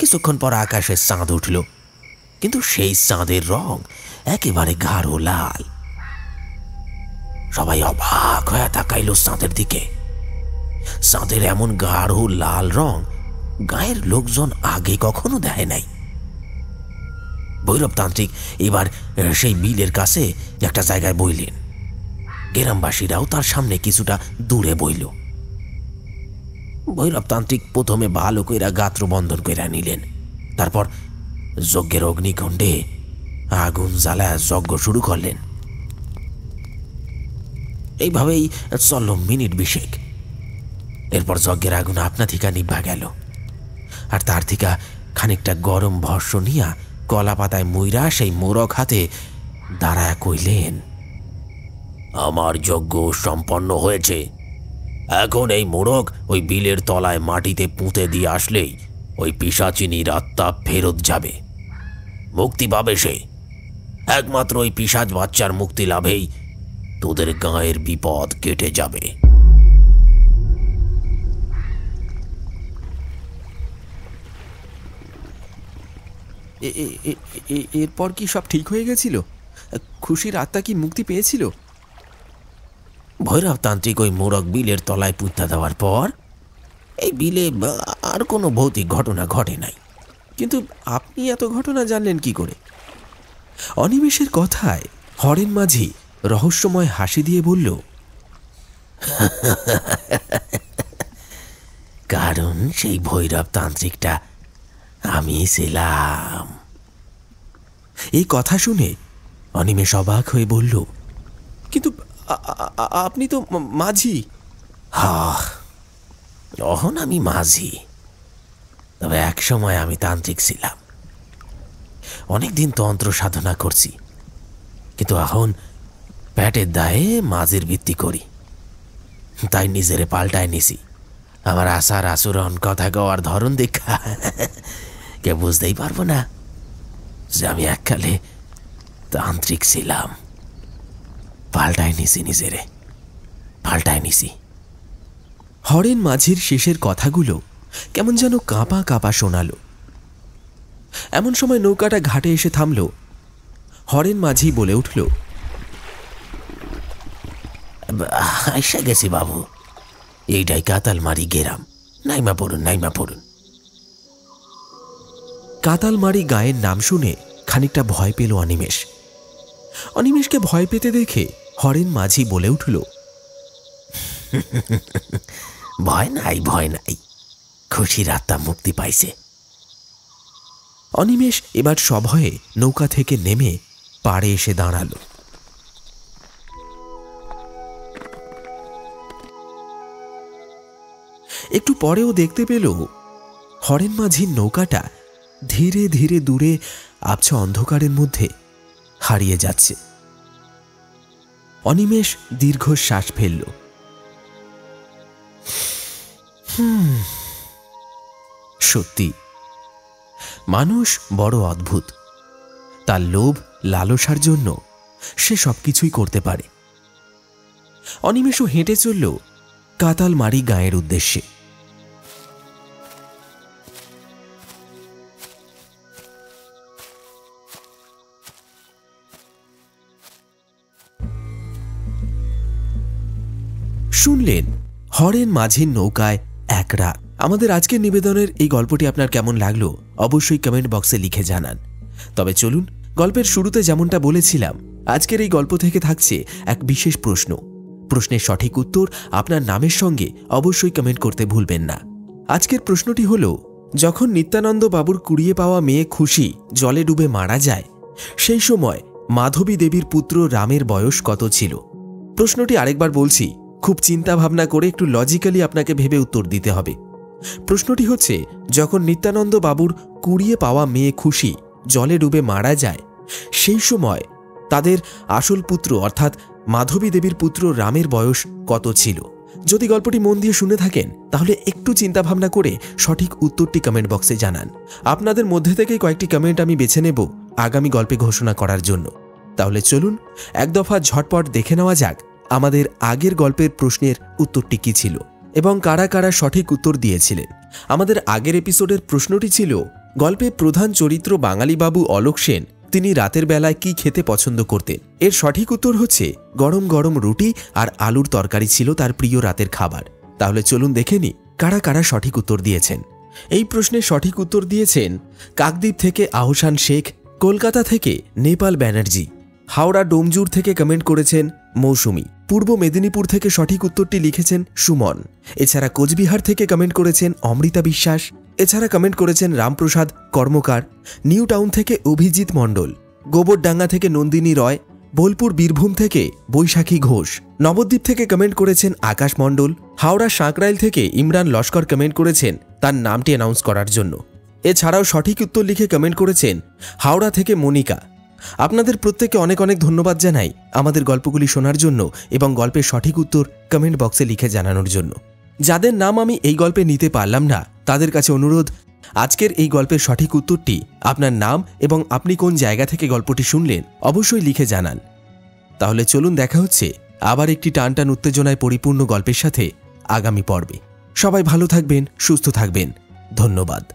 কিছুক্ষণ পর আকাশে চাঁদ উঠল, কিন্তু সেই চাঁদের রং একেবারে গাঢ় লাল। সবাই অবাক হয়ে তাকাইল চাঁদের দিকে। চাঁদের এমন গাঢ় লাল রং গায়ের লোকজন আগে কখনো দেখে নাই। ভৈরবতান্ত্রিক এবার সেই বিলের কাছে একটা জায়গায় বইলেন। গ্রামবাসীরাও তার সামনে কিছুটা দূরে বইল। ভৈরবতান্ত্রিক প্রথমে ভালো কইরা গাত্র বন্ধন কইরা নিলেন। তারপর যজ্ঞের অগ্নিকুণ্ডে আগুন জ্বালায় যজ্ঞ শুরু করলেন। এইভাবেই চলল মিনিট 20। এরপর যজ্ঞের আগুন আপনা থিকা নিভা গেল। আর তার থিকা খানিকটা গরম ভস্য নিয়া কলা পাতায় মুইরা সেই মোরক হাতে দাঁড়ায় কইলেন, আমার যজ্ঞ সম্পন্ন হয়েছে। এখন এই মোরক ওই বিলের তলায় মাটিতে পুঁতে দিয়ে আসলেই ওই পিশাচিনীর আত্মা ফেরত যাবে, মুক্তি পাবে সে। একমাত্র ওই পিশাচ বাচ্চার মুক্তি লাভেই তোদের গাঁয়ের বিপদ কেটে যাবে। এরপর কি সব ঠিক হয়ে গেছিল? খুশির আত্মা কি মুক্তি পেয়েছিল? ভৈরবতান্ত্রিক ওই মোরগ বিলের তলায় পুঁতা দেওয়ার পর এই বিলে আর কোনো ভৌতিক ঘটনা ঘটে নাই। কিন্তু আপনি এত ঘটনা জানলেন কি করে? অনিমেষের কথায় হরেন মাঝি রহস্যময় হাসি দিয়ে বলল, কারণ সেই ভৈরবতান্ত্রিকটা আমি ছিলাম। এই কথা শুনে অনিমেষ অবাক হয়ে বলল, কিন্তু আপনি তো মাঝি। তখন আমি মাঝি, তবে এক সময় আমি তান্ত্রিক ছিলাম। অনেকদিন তন্ত্র সাধনা করছি, কিন্তু এখন পেটের দায়ে মাঝির ভিত্তি করি, তাই নিজেরে পাল্টায় নিছি। আমার আচার আচরণ, কথা কওয়ার ধরন দেখা কে বুঝতেই পারবো না যে আমি এককালে তান্ত্রিক ছিলাম। পাল্টায় নিছি, নিজেরে পাল্টায় নিছি। হরেন মাঝির শেষের কথাগুলো কেমন যেন কাঁপা কাঁপা শোনাল। এমন সময় নৌকাটা ঘাটে এসে থামল। হরেন মাঝি বলে উঠল, এসে গেছি বাবু, এইটাই কাতালমারি গেরাম। নাইমা পড়ুন, নাইমা পড়ুন। কাতালমারি গায়ের নাম শুনে খানিকটা ভয় পেল অনিমেষ। অনিমেষকে ভয় পেতে দেখে হরেন মাঝি বলে উঠল, ভয় নাই, ভয় নাই, খুশির আত্মা মুক্তি পাইছে। অনিমেষ এবার সভয়ে নৌকা থেকে নেমে পাড়ে এসে দাঁড়াল। একটু পরেও দেখতে পেল হরেন মাঝির নৌকাটা ধীরে ধীরে দূরে আবছা অন্ধকারের মধ্যে হারিয়ে যাচ্ছে। অনিমেষ দীর্ঘশ্বাস ফেলল। সত্যি মানুষ বড় অদ্ভুত। তার লোভ লালসার জন্য সে সবকিছুই করতে পারে। অনিমেষও হেঁটে চলল কাতালমারি গাঁয়ের উদ্দেশ্যে। শুনলেন হরেন মাঝির নৌকায় এক রাত। আমাদের আজকের নিবেদনের এই গল্পটি আপনার কেমন লাগলো অবশ্যই কমেন্ট বক্সে লিখে জানান। তবে চলুন, গল্পের শুরুতে যেমনটা বলেছিলাম, আজকের এই গল্প থেকে থাকছে এক বিশেষ প্রশ্ন। প্রশ্নের সঠিক উত্তর আপনার নামের সঙ্গে অবশ্যই কমেন্ট করতে ভুলবেন না। আজকের প্রশ্নটি হল, যখন নিত্যানন্দ বাবুর কুড়িয়ে পাওয়া মেয়ে খুশি জলে ডুবে মারা যায়, সেই সময় মাধবী দেবীর পুত্র রামের বয়স কত ছিল? প্রশ্নটি আরেকবার বলছি, খুব চিন্তা ভাবনা করে একটু লজিক্যালি আপনাকে ভেবে উত্তর দিতে হবে। প্রশ্নটি হচ্ছে, যখন নিত্যানন্দ বাবুর কুড়িয়ে পাওয়া মেয়ে খুশি জলে ডুবে মারা যায়, সেই সময় তাদের আসল পুত্র অর্থাৎ মাধবী দেবীর পুত্র রামের বয়স কত ছিল? যদি গল্পটি মন দিয়ে শুনে থাকেন তাহলে একটু চিন্তা ভাবনা করে সঠিক উত্তরটি কমেন্ট বক্সে জানান। আপনাদের মধ্যে থেকেই কয়েকটি কমেন্ট আমি বেছে নেব আগামী গল্পে ঘোষণা করার জন্য। তাহলে চলুন এক দফা ঝটপট দেখে নেওয়া যাক আমাদের আগের গল্পের প্রশ্নের উত্তরটি কি ছিল এবং কারা কারা সঠিক উত্তর দিয়েছিলেন। আমাদের আগের এপিসোডের প্রশ্নটি ছিল, গল্পে প্রধান চরিত্র বাঙালি বাবু অলোক সেন তিনি রাতের বেলায় কি খেতে পছন্দ করতেন? এর সঠিক উত্তর হচ্ছে গরম গরম রুটি আর আলুর তরকারি ছিল তার প্রিয় রাতের খাবার। তাহলে চলুন দেখে নি কারা কারা সঠিক উত্তর দিয়েছেন। এই প্রশ্নের সঠিক উত্তর দিয়েছেন কাকদ্বীপ থেকে আহসান শেখ, কলকাতা থেকে নেপাল ব্যানার্জি, হাওড়া ডোমজুর থেকে কমেন্ট করেছেন মৌসুমী, পূর্ব মেদিনীপুর থেকে সঠিক উত্তরটি লিখেছেন সুমন, এছাড়া কোচবিহার থেকে কমেন্ট করেছেন অমৃতা বিশ্বাস, এছাড়া কমেন্ট করেছেন রামপ্রসাদ কর্মকার, নিউ টাউন থেকে অভিজিৎ মণ্ডল, গোবরডাঙ্গা থেকে নন্দিনী রয়, বোলপুর বীরভূম থেকে বৈশাখী ঘোষ, নবদ্বীপ থেকে কমেন্ট করেছেন আকাশ মণ্ডল, হাওড়া সাঁকরাইল থেকে ইমরান লস্কর কমেন্ট করেছেন তার নামটি অ্যানাউন্স করার জন্য। এছাড়াও সঠিক উত্তর লিখে কমেন্ট করেছেন হাওড়া থেকে মনিকা। আপনাদের প্রত্যেককে অনেক অনেক ধন্যবাদ জানাই আমাদের গল্পগুলি শোনার জন্য এবং গল্পের সঠিক উত্তর কমেন্ট বক্সে লিখে জানানোর জন্য। যাদের নাম আমি এই গল্পে নিতে পারলাম না তাদের কাছে অনুরোধ, আজকের এই গল্পের সঠিক উত্তরটি, আপনার নাম এবং আপনি কোন জায়গা থেকে গল্পটি শুনলেন অবশ্যই লিখে জানান। তাহলে চলুন দেখা হচ্ছে আবার একটি টানটান উত্তেজনায় পরিপূর্ণ গল্পের সাথে আগামী পর্বে। সবাই ভালো থাকবেন, সুস্থ থাকবেন। ধন্যবাদ।